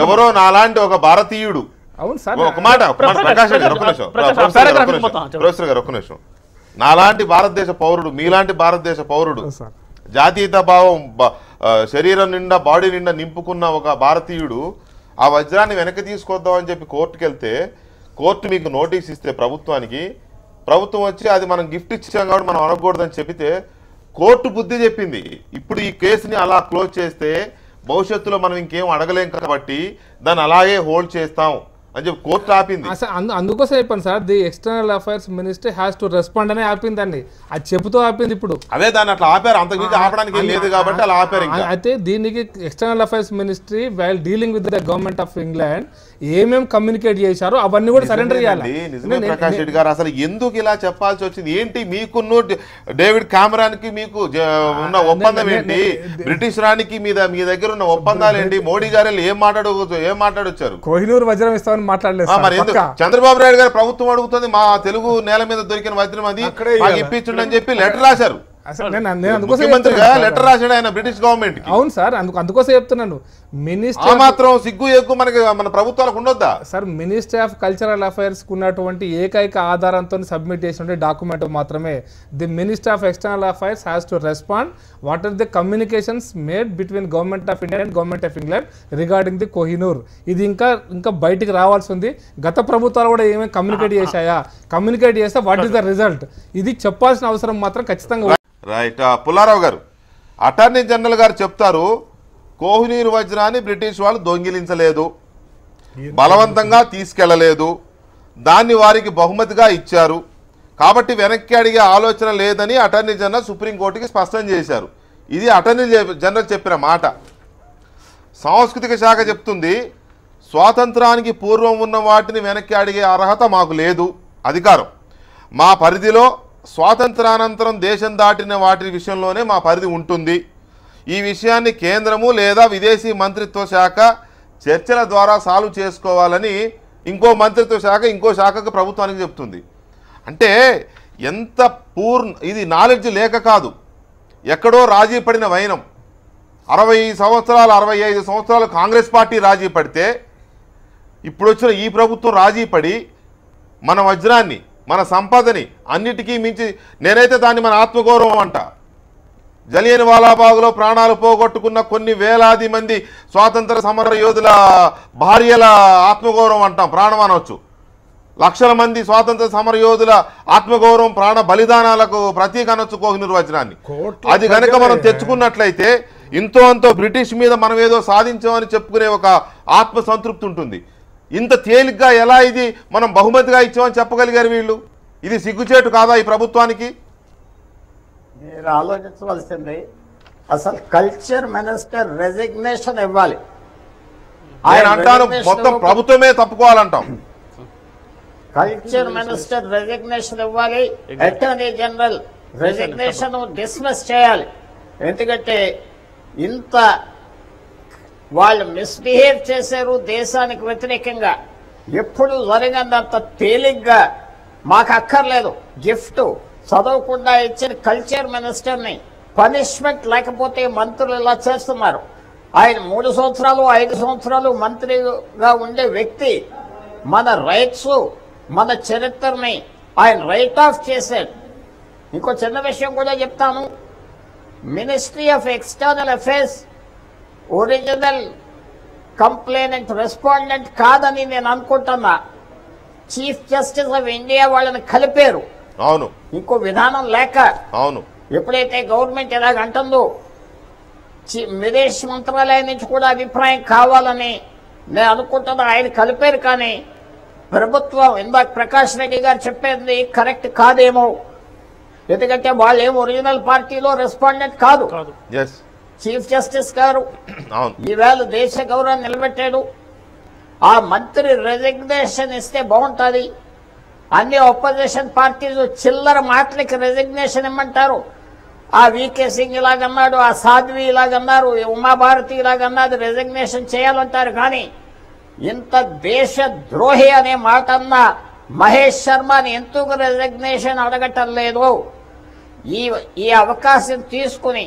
ఎవరో నాలాంటి ఒక భారతీయుడు,
అవును సార్,
ఒక మాట ప్రొఫెసర్ గారు ఒక్క నిమిషం, నాలాంటి భారతదేశ పౌరుడు, మీలాంటి భారతదేశ పౌరుడు, జాతీయత భావం శరీరం నిండా బాడీ నిండా నింపుకున్న ఒక భారతీయుడు ఆ వజ్రాన్ని వెనక్కి తీసుకొద్దామని చెప్పి కోర్టుకు వెళ్తే కోర్టు మీకు నోటీస్ ఇస్తే ప్రభుత్వం వచ్చి అది మనం గిఫ్ట్ ఇచ్చాం కాబట్టి మనం అనకూడదని చెబితే కోర్టు బుద్ధి చెప్పింది. ఇప్పుడు ఈ కేసుని అలా క్లోజ్ చేస్తే భవిష్యత్తులో మనం ఇంకేం అడగలేం కాబట్టి దాన్ని అలాగే హోల్డ్ చేస్తాం అని చెప్పి కోర్టు ఆపింది.
అందుకోసం చెప్పాను sir, the external affairs ministry has to respond అనే ఆపిందండి, అది చెబుతూ ఆపింది. ఇప్పుడు
అదే దాన్ని అట్లా ఆపారు, అంతకుమించి ఆపడానికి లేదు కాబట్టి అలా ఆపారు.
అయితే దీనికి external affairs ministry while dealing with the government of England ఏమేమి కమ్యూనికేట్ చేశారో అవన్నీ కూడా సరెండర్ చేయాలి.
నిజమే ప్రకాష్ రెడ్డి గారు, అసలు ఎందుకు ఇలా చెప్పాల్సి వచ్చింది? ఏంటి మీకున్న డేవిడ్ కామరాన్ కి మీకు ఉన్న ఒప్పందం ఏంటి? బ్రిటిష్ రాణికి మీ దగ్గర ఉన్న ఒప్పందాలు ఏంటి? మోడీ గారు ఏం మాట్లాడొచ్చారు?
కోహినూర్ వజ్రం ఇస్తామని మాట్లాడలేదు.
మరి ఎందుకు చంద్రబాబు నాయుడు గారు ప్రభుత్వం అడుగుతుంది, మా తెలుగు నేల మీద దొరికిన వజ్రం అది మాకు ఇప్పించండి అని చెప్పి లెటర్ రాశారు. లెటర్ రాశాడు ఆయన బ్రిటిష్ గవర్నమెంట్.
అవును సార్, అందుకోసం చెప్తున్నాను.
మినిస్టర్ మాత్రం సిగ్గు ఎక్కువ మనకి మన ప్రభుత్వాలకు ఉండొద్దా
sir? Ministry of cultural affairs ఉన్నటువంటి ఏకైక ఆధారంతో సబ్మిట్ చేసిన డాక్యుమెంట్ మాత్రమే. The minister of external affairs has to respond what are the communications made between government of India and government of England regarding the Kohinoor. ఇది ఇంకా బయటికి రావాల్సి ఉంది. గత ప్రభుత్వాలు కూడా ఏమేమి కమ్యూనికేట్ చేశాయా, కమ్యూనికేట్ చేస్తే వాట్ ఈస్ ద రిజల్ట్, ఇది చెప్పాల్సిన అవసరం మాత్రం ఖచ్చితంగా.
రైట్. పుల్లారావు గారు, అటార్నీ జనరల్ గారు చెప్తారు కోహినూర్ వజ్రాన్ని బ్రిటిష్ వాళ్ళు దొంగిలించలేదు, బలవంతంగా తీసుకెళ్లలేదు, దాన్ని వారికి బహుమతిగా ఇచ్చారు కాబట్టి వెనక్కి అడిగే ఆలోచన లేదని అటార్నీ జనరల్ సుప్రీంకోర్టుకి స్పష్టం చేశారు. ఇది అటార్నీ జనరల్ చెప్పిన మాట. సాంస్కృతిక శాఖ చెప్తుంది స్వాతంత్రానికి పూర్వం ఉన్న వాటిని వెనక్కి అడిగే అర్హత మాకు లేదు, అధికారం మా పరిధిలో స్వాతంత్రానంతరం దేశం దాటిన వాటి విషయంలోనే మా పరిధి ఉంటుంది. ఈ విషయాన్ని కేంద్రము లేదా విదేశీ మంత్రిత్వ శాఖ చర్చల ద్వారా సాల్వ్ చేసుకోవాలని ఇంకో మంత్రిత్వ శాఖ ఇంకో శాఖకు ప్రభుత్వానికి చెప్తుంది. అంటే ఎంత ఇది నాలెడ్జ్ లేక కాదు, ఎక్కడో రాజీ పడిన వైనం. 65 సంవత్సరాలు కాంగ్రెస్ పార్టీ రాజీ పడితే ఇప్పుడు వచ్చిన ఈ ప్రభుత్వం రాజీ పడి మన వజ్రాన్ని, మన సంపదని అన్నిటికీ మించి, నేనైతే దాన్ని మన ఆత్మగౌరవం అంట. జలియన్ వాలాబాగ్లో ప్రాణాలు పోగొట్టుకున్న కొన్ని వేలాది మంది స్వాతంత్ర సమర యోధుల భార్యల ఆత్మగౌరవం అంటాం, ప్రాణం అనవచ్చు. లక్షల మంది స్వాతంత్ర సమరయోధుల ఆత్మగౌరవం ప్రాణ బలిదానాలకు ప్రతీక అనొచ్చు కోహ్ నిర్వచనాన్ని. అది కనుక మనం తెచ్చుకున్నట్లయితే ఇంతో అంతో బ్రిటిష్ మీద మనం ఏదో సాధించామని చెప్పుకునే ఒక ఆత్మ సంతృప్తి ఉంటుంది. ఇంత తేలిగ్గా ఎలా ఇది మనం బహుమతిగా ఇచ్చామని చెప్పగలిగారు వీళ్ళు? ఇది సిగ్గుచేటు కాదా ఈ ప్రభుత్వానికి?
మీరు ఆలోచించవలసింది అసలు కల్చర్ మినిస్టర్ రెసిగ్నేషన్ ఇవ్వాలి.
ఆయన అంటాను మొత్తం ప్రభుత్వమే తప్పుకోవాలంటాం.
కల్చర్ మినిస్టర్ రెసిగ్నేషన్ ఇవ్వాలి. అటార్నీ జనరల్ రెసిగ్నేషన్ డిస్మిస్ చేయాలి. ఎందుకంటే ఇంత వాళ్ళు మిస్బిహేవ్ చేశారు దేశానికి వ్యతిరేకంగా. ఎప్పుడు జరిగినంత తేలిగ్గా మాకు అక్కర్లేదు గిఫ్ట్ చదవకుండా ఇచ్చిన కల్చర్ మినిస్టర్ని పనిష్మెంట్ లేకపోతే మంత్రులు ఇలా చేస్తున్నారు. ఆయన 3 సంవత్సరాలు 5 సంవత్సరాలు మంత్రిగా ఉండే వ్యక్తి మన రైట్స్ మన చరిత్రని ఆయన రైట్ ఆఫ్ చేశాడు. ఇంకో చిన్న విషయం కూడా చెప్తాను. Ministry of external affairs original complainant respondent కాదని నేను అనుకుంటున్నా. చీఫ్ జస్టిస్ ఆఫ్ ఇండియా వాళ్ళని కలిపారు.
అవును,
ఇంకో విధానం లేక
అవును.
ఎప్పుడైతే గవర్నమెంట్ ఎలాగంటుందో విదేశ మంత్రాలయం నుంచి కూడా అభిప్రాయం కావాలని నేను అనుకుంటున్నా. ఆయన కలిపారు కానీ ప్రభుత్వం ఇందాక ప్రకాష్ రెడ్డి గారు చెప్పేది కరెక్ట్ కాదేమో. ఎందుకంటే వాళ్ళు ఏం ఒరిజినల్ పార్టీలో రెస్పాండెంట్ కాదు. చీఫ్ జస్టిస్ గారు ఈవేళ దేశ గౌరవం నిలబెట్టాడు. ఆ మంత్రి రెసిగ్నేషన్ ఇస్తే బాగుంటుంది. అన్ని ఆపోజిషన్ పార్టీలు చిల్లర మాటలకి రెసిగ్నేషన్ ఇమ్మంటారు. ఆ వికే సింగ్ ఇలాగన్నాడు, ఆ సాధ్వి ఇలాగన్నారు, ఉమాభారతి ఇలాగన్నది రెసిగ్నేషన్ చేయాలంటారు. కానీ ఇంత దేశ ద్రోహి అనే మాట అన్న మహేష్ శర్మని ఎందుకు రెసిగ్నేషన్ అడగటం లేదు? ఈ అవకాశం తీసుకుని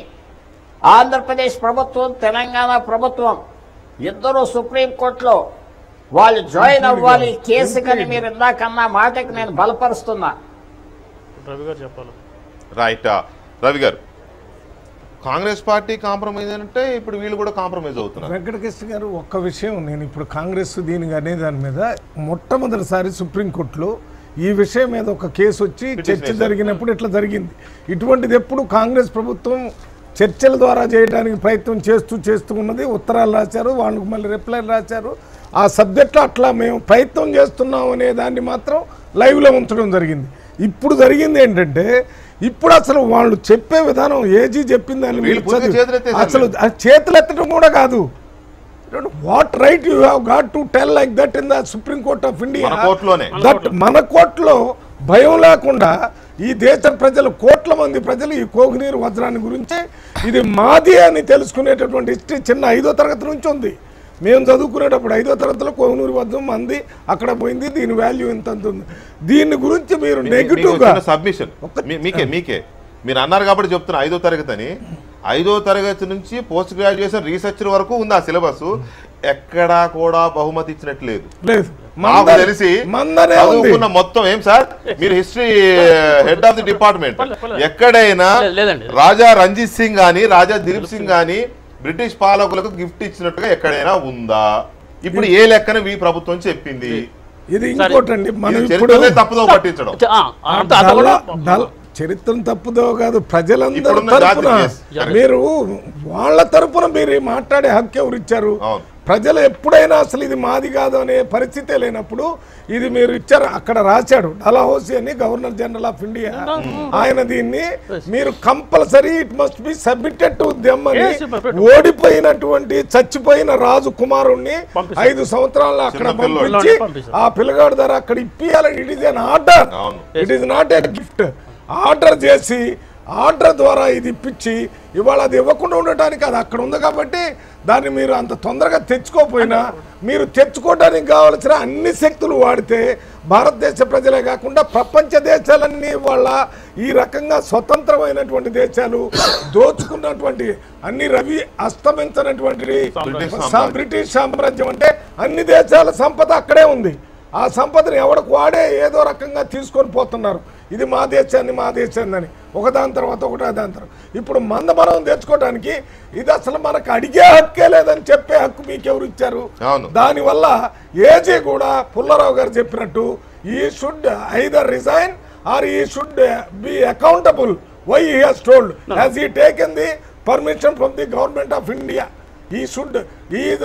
ఆంధ్రప్రదేశ్ ప్రభుత్వం తెలంగాణ ప్రభుత్వం ఇద్దరు సుప్రీంకోర్టులో వాళ్ళు జాయిన్ అవ్వాలి కేసు. కానీ మీరు ఇందాకన్నా మాటకి నేను బలపరుస్తున్నా.
రవి గారు చెప్పాలి.
రైట్ రవి గారు, కాంగ్రెస్ పార్టీ కాంప్రమైజ్ అంటే ఇప్పుడు వీళ్ళు కూడా కాంప్రమైజ్ అవుతున్నారు.
వెంకటకృష్ణ గారు, ఒక్క విషయం నేను ఇప్పుడు కాంగ్రెస్ దీనికి అనే దాని మీద మొట్టమొదటిసారి సుప్రీంకోర్టులో ఈ విషయం మీద ఒక కేసు వచ్చి చర్చ జరిగినప్పుడు ఇట్లా జరిగింది. ఇటువంటిది ఎప్పుడు కాంగ్రెస్ ప్రభుత్వం చర్చల ద్వారా చేయడానికి ప్రయత్నం చేస్తూ ఉన్నది. ఉత్తరాలు రాశారు, వాళ్ళకు మళ్ళీ రిప్లైలు రాశారు. ఆ సబ్జెక్ట్లో అట్లా మేము ప్రయత్నం చేస్తున్నాం అనే దాన్ని మాత్రం లైవ్లో ఉంచడం జరిగింది. ఇప్పుడు జరిగింది ఏంటంటే ఇప్పుడు అసలు వాళ్ళు చెప్పే విధానం ఏజీ చెప్పిందని అసలు చేతులు ఎత్తడం కూడా కాదు. What right you have got to tell like that in the supreme court of India. That మన కోర్టులో భయం లేకుండా ఈ దేశ ప్రజలు, కోట్ల మంది ప్రజలు ఈ కోహినూరు వజ్రాన్ని గురించి ఇది మాది అని తెలుసుకునేటటువంటి హిస్టరీ చిన్న 5వ తరగతి నుంచి ఉంది. మేము చదువుకునేటప్పుడు 5వ తరగతిలో కోహినూరు వజ్రం మంది అక్కడ పోయింది, దీని వాల్యూ ఇంత ఉంది. దీని గురించి మీరు నెగిటివ్గా
సబ్మిషన్ మీకే మీరు అన్నారు కాబట్టి చెప్తున్నా. 5వ తరగతి అని 5వ తరగతి నుంచి పోస్ట్ గ్రాడ్యుయేషన్ రీసెర్చ్ వరకు ఉంది ఆ సిలబస్. ఎక్కడా కూడా బహుమతి ఇచ్చినట్లేదు నాకు తెలిసి. చదువుకున్న మొత్తం ఏం సార్, మీరు history head of the department, ఎక్కడైనా రాజా రంజిత్ సింగ్ గాని రాజా దిలీప్ సింగ్ గాని బ్రిటిష్ పాలకులకు గిఫ్ట్ ఇచ్చినట్టుగా ఎక్కడైనా ఉందా? ఇప్పుడు ఏ లెక్కన ఈ ప్రభుత్వం చెప్పింది?
ఇది ఇంకోటండి, మనం
తప్పుదో పట్టించడం.
చరిత్రను తప్పుదో కాదు, ప్రజలందరూ తరపున మీరు వాళ్ళ తరపున మీరు మాట్లాడే హక్కు ఎవరు ఇచ్చారు? ప్రజలు ఎప్పుడైనా అసలు ఇది మాది కాదు అనే పరిస్థితే లేనప్పుడు ఇది మీరు ఇచ్చారు. అక్కడ రాశాడు డలహౌసీ అని, గవర్నర్ జనరల్ ఆఫ్ ఇండియా. ఆయన దీన్ని మీరు compulsory it must be submitted to them అని ఓడిపోయినటువంటి చచ్చిపోయిన రాజు కుమారుణ్ణి 5 సంవత్సరాలు అక్కడ పంపించి ఆ పిల్లగాడు ధర అక్కడ ఇప్పియాలి. It is an order, it is not a gift. Order చేసి ఆర్డర్ ద్వారా ఇది ఇప్పించి ఇవాళ అది ఇవ్వకుండా ఉండటానికి అది అక్కడ ఉంది కాబట్టి దాన్ని మీరు అంత తొందరగా తెచ్చుకోకపోయినా మీరు తెచ్చుకోవడానికి కావాల్సిన అన్ని శక్తులు వాడితే భారతదేశ ప్రజలే కాకుండా ప్రపంచ దేశాలన్నీ వాళ్ళ ఈ రకంగా స్వతంత్రమైనటువంటి దేశాలు దోచుకున్నటువంటి అన్ని రవి అస్తమించినటువంటి బ్రిటిష్ సామ్రాజ్యం అంటే అన్ని దేశాల సంపద అక్కడే ఉంది. ఆ సంపదను ఎవరికి వాడే ఏదో రకంగా తీసుకొని పోతున్నారు. ఇది మా దేశాన్ని అని ఒకదాని తర్వాత దాని తర్వాత. ఇప్పుడు మనం తెచ్చుకోవడానికి ఇది అసలు మనకు అడిగే హక్కే లేదని చెప్పే హక్కు మీకెవరు ఇచ్చారు? దానివల్ల ఏజీ కూడా పుల్లారావు గారు చెప్పినట్టు he should either resign or he should be accountable why he has told. Has he taken the permission from the government of India? He is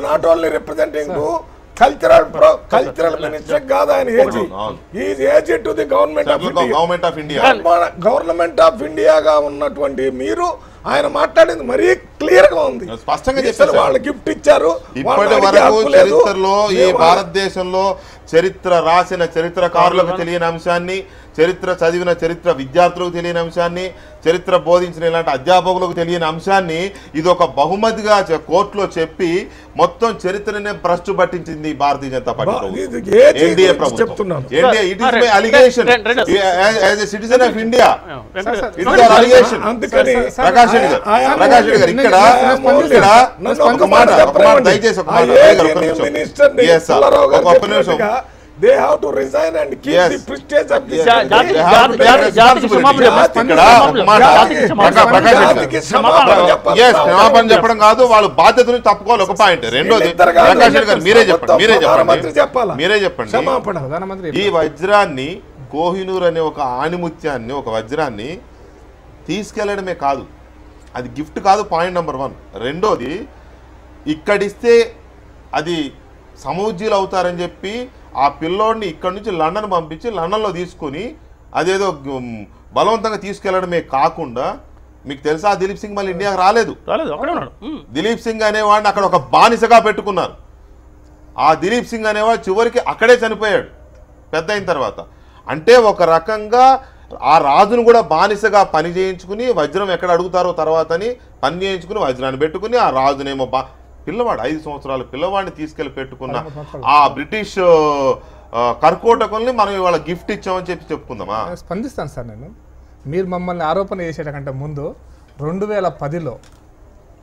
not only representing to cultural minister కాదు ఆయన AG. He is aged to the government of India. Government of ఇండియాగా ఉన్నటువంటి మీరు ఆయన మాట్లాడింది మరీ క్లియర్ గా ఉంది.
స్పష్టంగా చెప్పారు
వాళ్ళు గిఫ్ట్ ఇచ్చారు.
ఇప్పటి వరకు చరిత్రలో ఈ భారతదేశంలో చరిత్ర రాసిన చరిత్రకారులకు తెలియని అంశాన్ని, చరిత్ర చదివిన చరిత్ర విద్యార్థులకు తెలియని అంశాన్ని, చరిత్ర బోధించిన ఇలాంటి అధ్యాపకులకు తెలియని అంశాన్ని ఇది ఒక బహుమతిగా కోర్టులో చెప్పి మొత్తం చరిత్రనే భ్రష్టు పట్టించింది భారతీయ జనతా పార్టీ ఎన్డీఏ ప్రభుత్వం. NDA it is my allegation as a citizen of India. It is our allegation. Prakash Reddy garu ఇక్కడ ఒక మాట దయచేసి ఒక నిమిషం.
They have to resign and keep the prestige of the
క్షమాపణ చెప్పడం కాదు, వాళ్ళు బాధ్యతను తప్పుకోవాలి. ఒక పాయింట్. రెండోది ప్రకాష్ రెడ్డి గారు మీరే చెప్పండి. ఈ వజ్రాన్ని కోహినూర్ అనే ఒక ఆణిముత్యాన్ని, ఒక వజ్రాన్ని తీసుకెళ్లడమే కాదు, అది గిఫ్ట్ కాదు. Point number 1. రెండోది ఇక్కడిస్తే అది సమౌజ్జీలు అవుతారని చెప్పి ఆ పిల్లోడిని ఇక్కడి నుంచి లండన్ పంపించి లండన్లో తీసుకొని అదేదో బలవంతంగా తీసుకెళ్లడమే కాకుండా, మీకు తెలుసా దిలీప్ సింగ్ మళ్ళీ ఇండియాకి రాలేదు. దిలీప్ సింగ్ అనేవాడిని అక్కడ ఒక బానిసగా పెట్టుకున్నారు. ఆ దిలీప్ సింగ్ అనేవాడు చివరికి అక్కడే చనిపోయాడు పెద్ద అయిన తర్వాత. అంటే ఒక రకంగా ఆ రాజును కూడా బానిసగా పని చేయించుకుని, వజ్రం ఎక్కడ అడుగుతారో తర్వాత అని పని చేయించుకుని వజ్రాన్ని పెట్టుకుని, ఆ రాజునేమో పిల్లవాడు 5 సంవత్సరాలు పిల్లవాడిని తీసుకెళ్లి పెట్టుకున్న ఆ బ్రిటిష్ కర్కోటకుల్ని మనం ఇవాళ గిఫ్ట్ ఇచ్చామని చెప్పి చెప్పుకుందామా?
స్పందిస్తాను సార్. మీరు మమ్మల్ని ఆరోపణ చేసేటకంటే ముందు 2010లో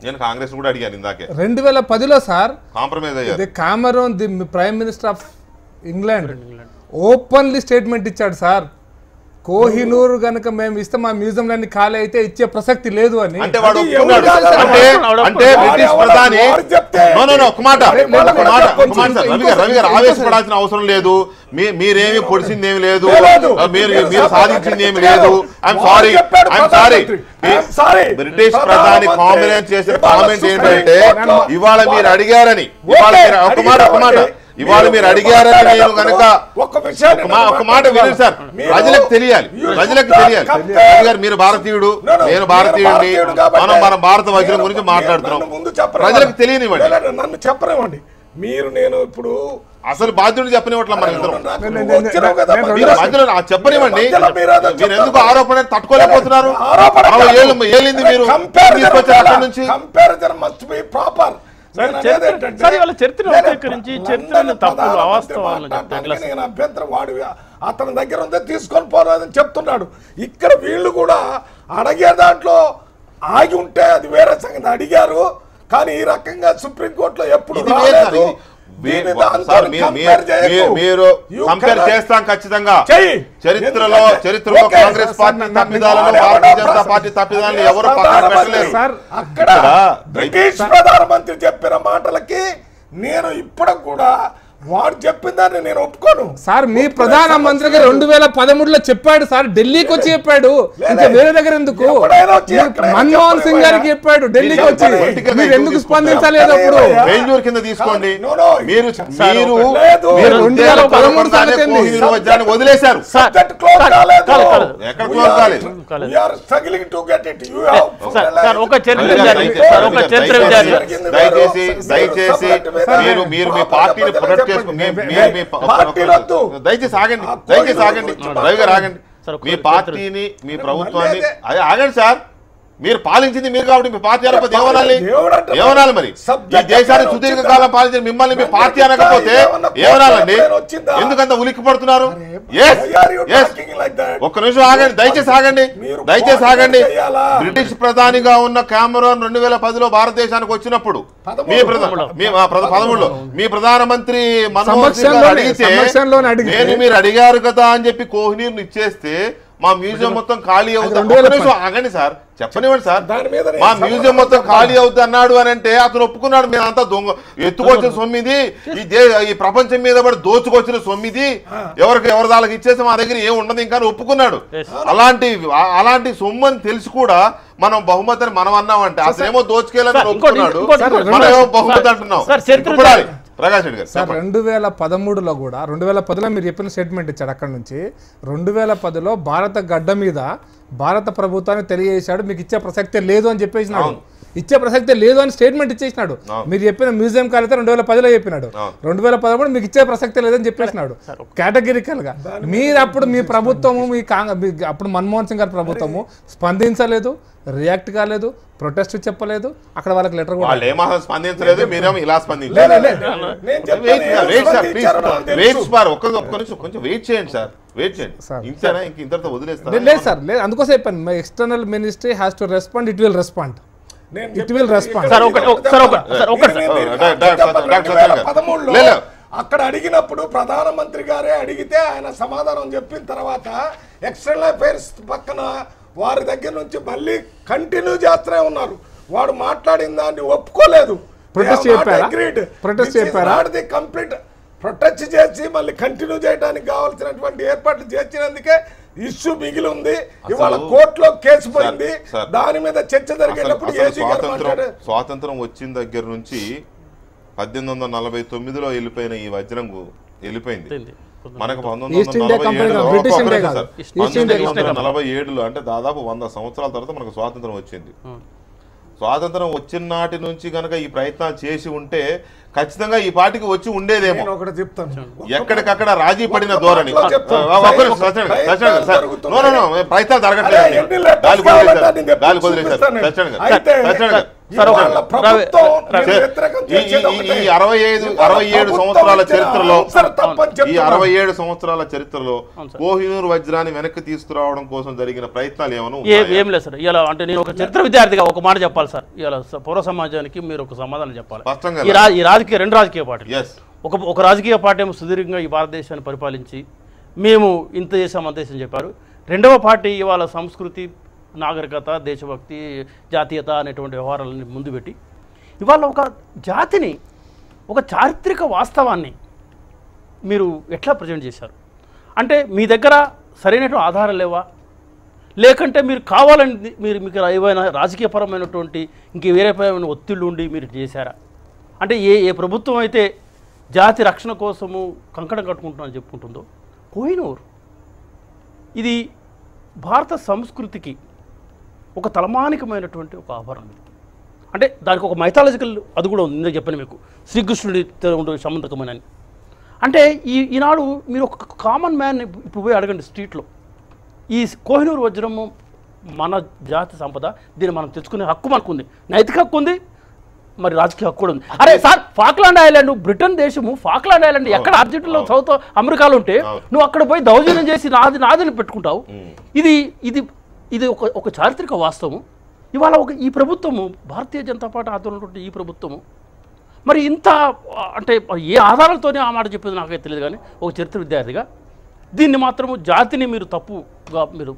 నేను కాంగ్రెస్ కూడా అడిగాను ఇందాకే.
2010లో సార్
కాంప్రమైజ్ అయ్యారు.
Cameron the prime minister of England openly statement ఇచ్చాడు సార్, కోహినూర్ గనక మేము ఇస్తే మా మ్యూజియంలన్నీ ఖాళీ అయితే ఇచ్చే ప్రసక్తి లేదు అని.
అంటే బ్రిటిష్ ప్రధాని రవి గారు ఆవేశపడాల్సిన అవసరం లేదు. మీరేమి పొడిచింది ఏమి లేదు, మీరు సాధించింది ఏమి లేదు. I'm sorry. బ్రిటిష్ ప్రధాని కాంప్లిమెంట్ చేసిన కామెంట్ ఏంటంటే ఇవాళ మీరు అడిగారని, ఇవాళ మీరు అడిగారని నేను కనుక ఒక మాట వినండి సార్, ప్రజలకు తెలియాలి. మీరు భారతీయుడు, నేను భారతీయుడిని, మనం భారత వజ్రం గురించి మాట్లాడుతున్నాం, ప్రజలకు తెలియనివ్వండి.
నన్ను చెప్పనివ్వండి. మీరు నేను ఇప్పుడు
అసలు బాధ్యుడు చెప్పనివ్వట్లా మన ఇద్దరం. మీరు బాధ్యులు చెప్పనివ్వండి. మీరు ఎందుకు ఆరోపణ తట్టుకోలేకపోతున్నారు? ఏలింది మీరు తీసుకొచ్చారు అక్కడి నుంచి.
అతని దగ్గర ఉందే తీసుకొని పోరాదని చెప్తున్నాడు. ఇక్కడ వీళ్ళు కూడా అడిగే దాంట్లో ఆగి ఉంటే అది వేరే సంగతి. అడిగారు కానీ ఈ రకంగా సుప్రీంకోర్టులో ఎప్పుడు
మీరు కంపేర్ చేస్తాం ఖచ్చితంగా. చరిత్రలో కాంగ్రెస్ పార్టీ తప్పిదాలను, భారతీయ జనతా పార్టీ తప్పిదాలను ఎవరు పక్కన పెట్టలేరు.
అక్కడ బ్రిటిష్ ప్రధానమంత్రి చెప్పిన మాటలకి నేను ఇప్పుడు కూడా వాడు చెప్పిన దాన్ని నేను ఒప్పుకోను
సార్. మీ ప్రధానమంత్రికి 2013లో చెప్పాడు సార్, ఢిల్లీకి వచ్చి చెప్పాడు, ఇంకా వేరే దగ్గర ఎందుకు? మన్మోహన్ సింగ్ గారికి చెప్పాడు ఢిల్లీకి వచ్చి. మీరు ఎందుకు స్పందించలేదు అప్పుడు?
బెంగళూరు కింద తీసుకోండి. మీరు
2013
వదిలేశారు. దయచేసి మీరు మీ పార్టీని ప్రొటెక్ట్ దయచేసి ఆగండి. రవి గారు ఆగండి. మీ పార్టీని, మీ ప్రభుత్వాన్ని ఆగండి సార్. మీరు పాలించింది మీరు కాబట్టి మీ పార్టీ అనకపోతే ఏమనాలి? మరి ఈ దేశాన్ని సుదీర్ఘకాలం పాలించిన మిమ్మల్ని మీ పార్టీ అనకపోతే ఏమనాలండి? ఎందుకంత ఉలిక్కి పడుతున్నారు? ఒక్క నిమిషం ఆగండి, దయచేసి ఆగండి. బ్రిటిష్ ప్రధానిగా ఉన్న కామరూన్ 2010లో భారతదేశానికి వచ్చినప్పుడు మీ ప్రధానమంత్రి మన్మోహన్ సింగ్ గారు అడిగితే మీరు అడిగారు కదా అని చెప్పి కోహినూర్ ఇచ్చేస్తే మా మ్యూజియం మొత్తం ఖాళీ అవుతుంది.
2010
ఆగండి సార్, చెప్పనివ్వండి సార్.
దాని మీద నేను
మా మ్యూజియం మొత్తం ఖాళీ అవుతుంది అన్నాడు అని అంటే అతను ఒప్పుకున్నాడు. మేము అంతా దొంగ ఎత్తుకొచ్చిన సొమ్మిది, ఈ ప్రపంచం మీద పడి దోచుకొచ్చిన సొమ్మిది, ఎవరి దానికి ఇచ్చేసి మా దగ్గర ఏం ఉండదు ఇంకా అని ఒప్పుకున్నాడు. అలాంటి సొమ్ము అని తెలిసి కూడా మనం బహుమతిని మనం అన్నామంటే అతనేమో దోచుకెళ్ళని ఒప్పుకున్నాడు, మనం ఏమో బహుమతి అంటున్నాం. ప్రకాష్ రెడ్డి గారు
సార్ 2013లో కూడా 2010లో మీరు చెప్పిన స్టేట్మెంట్ ఇచ్చాడు. అక్కడ నుంచి 2010లో భారత గడ్డ మీద భారత ప్రభుత్వాన్ని తెలియజేశాడు మీకు ఇచ్చే ప్రసక్తే లేదు అని చెప్పేసినాడు. ఇచ్చే ప్రసక్తే లేదు అని స్టేట్మెంట్ ఇచ్చేసినాడు. మీరు చెప్పిన మ్యూజియం కాలైతే 2010లో చెప్పినాడు, 2013 మీకు ఇచ్చే ప్రసక్తే లేదని చెప్పేసినాడు కేటగిరికల్ గా. మీరు అప్పుడు మీ ప్రభుత్వము అప్పుడు మన్మోహన్ సింగ్ గారి ప్రభుత్వము స్పందించలేదు, రియాక్ట్ కాలేదు, ప్రొటెస్ట్ చెప్పలేదు, అక్కడ వాళ్ళకి లెటర్ కూడా
స్పందించలేదు, మీరేమో ఇలా కొంచెం వెయిట్ చేయండి సార్, వెయిట్ చేయండి. ఇంతేనా? ఇంక ఇంతతో వదిలేస్తారు?
లేదు సార్, లేదు. అందుకోసం చెప్పాను external ministry has to respond, it will respond.
అక్కడ అడిగినప్పుడు ప్రధానమంత్రి గారే అడిగితే ఆయన సమాధానం చెప్పిన తర్వాత ఎక్స్టర్నల్ అఫైర్స్ పక్కన వారి దగ్గర నుంచి మళ్ళీ కంటిన్యూ చేస్తూనే ఉన్నారు. వాడు మాట్లాడిన దాన్ని ఒప్పుకోలేదు, కంప్లీట్ ప్రొటెస్ట్ చేసి మళ్ళీ కంటిన్యూ చేయడానికి కావాల్సినటువంటి ఏర్పాట్లు చేసినందుకే ఇష్యూ మిగిలి ఉంది. ఇవాళ కోర్టులో కేసు పోయింది, దాని మీద చర్చ జరిగేటప్పుడు
స్వాతంత్రం వచ్చిన దగ్గర నుంచి 1849లో వెళ్ళిపోయిన ఈ వజ్రంగు వెళ్ళిపోయింది. మనకు 1947లో అంటే దాదాపు 100 సంవత్సరాల తర్వాత మనకు స్వాతంత్రం వచ్చింది. స్వాతంత్రం వచ్చిన నాటి నుంచి కనుక ఈ ప్రయత్నాలు చేసి ఉంటే ఖచ్చితంగా ఈ పార్టీకి వచ్చి ఉండేదేమో. ఎక్కడికక్కడ రాజీ పడిన ధోరణి ప్రయత్నాలు జరగట్లేదు. ఈ 67 సంవత్సరాల చరిత్రలో కోహినూర్ వజ్రాన్ని వెనక్కి తీసుకురావడం కోసం జరిగిన ప్రయత్నాలు
ఏం లేదు సార్. ఇలా అంటే నేను ఒక చరిత్ర విద్యార్థిగా ఒక మాట చెప్పాలి సార్. ఇలా పౌర సమాజానికి మీరు ఒక సమాధానం చెప్పాలి. రెండు రాజకీయ పార్టీలు, ఒక రాజకీయ పార్టీ ఏమో సుదీర్ఘంగా ఈ భారతదేశాన్ని పరిపాలించి మేము ఇంత చేసాం అంత చేసామని చెప్పారు. రెండవ పార్టీ ఇవాళ సంస్కృతి, నాగరికత, దేశభక్తి, జాతీయత అనేటువంటి వ్యవహారాలని ముందు పెట్టి ఇవాళ ఒక జాతిని, ఒక చారిత్రక వాస్తవాన్ని మీరు ఎట్లా ప్రజెంట్ చేశారు? అంటే మీ దగ్గర సరైనటువంటి ఆధారాలు లేవా, లేకంటే మీరు కావాలని మీకు ఏవైనా రాజకీయపరమైనటువంటి ఇంక వేరే పరమైన ఒత్తిళ్ళు ఉండి మీరు చేశారా? అంటే ఏ ప్రభుత్వం అయితే జాతి రక్షణ కోసము కంకణం కట్టుకుంటున్నామని చెప్పుకుంటుందో, కోహినూర్ ఇది భారత సంస్కృతికి ఒక తలమానికమైనటువంటి ఒక ఆభరణం. అంటే దానికి ఒక మైథాలజికల్ అది కూడా ఉంది. ఇందుకు చెప్పాను మీకు, శ్రీకృష్ణుడి సంబంధకమని. అంటే ఈనాడు మీరు ఒక కామన్ మ్యాన్ ఇప్పుడు పోయి అడగండి స్ట్రీట్లో, ఈ కోహినూర్ వజ్రము మన జాతి సంపద, దీన్ని మనం తెచ్చుకునే హక్కు మనకు ఉంది, నైతిక హక్కు ఉంది, మరి రాజకీయ హక్కు కూడా ఉంది. అరే సార్, ఫాక్లాండ్ ఐలాండ్ బ్రిటన్ దేశము, ఫాక్లాండ్ ఐలాండ్ ఎక్కడ అర్జెంటీనాలో సౌత్ అమెరికాలో ఉంటే నువ్వు అక్కడ పోయి దౌర్జన్యం చేసి నాదిని పెట్టుకుంటావు. ఇది ఒక చారిత్రక వాస్తవం. ఇవాళ ఈ ప్రభుత్వము, భారతీయ జనతా పార్టీ ఆధ్వర్యంలో ఈ ప్రభుత్వము మరి ఇంత అంటే ఏ ఆధారాలతోనే ఆ మాట చెప్పేది నాకైతే తెలియదు. కానీ ఒక చరిత్ర విద్యార్థిగా దీన్ని మాత్రము జాతిని మీరు తప్పుగా మీరు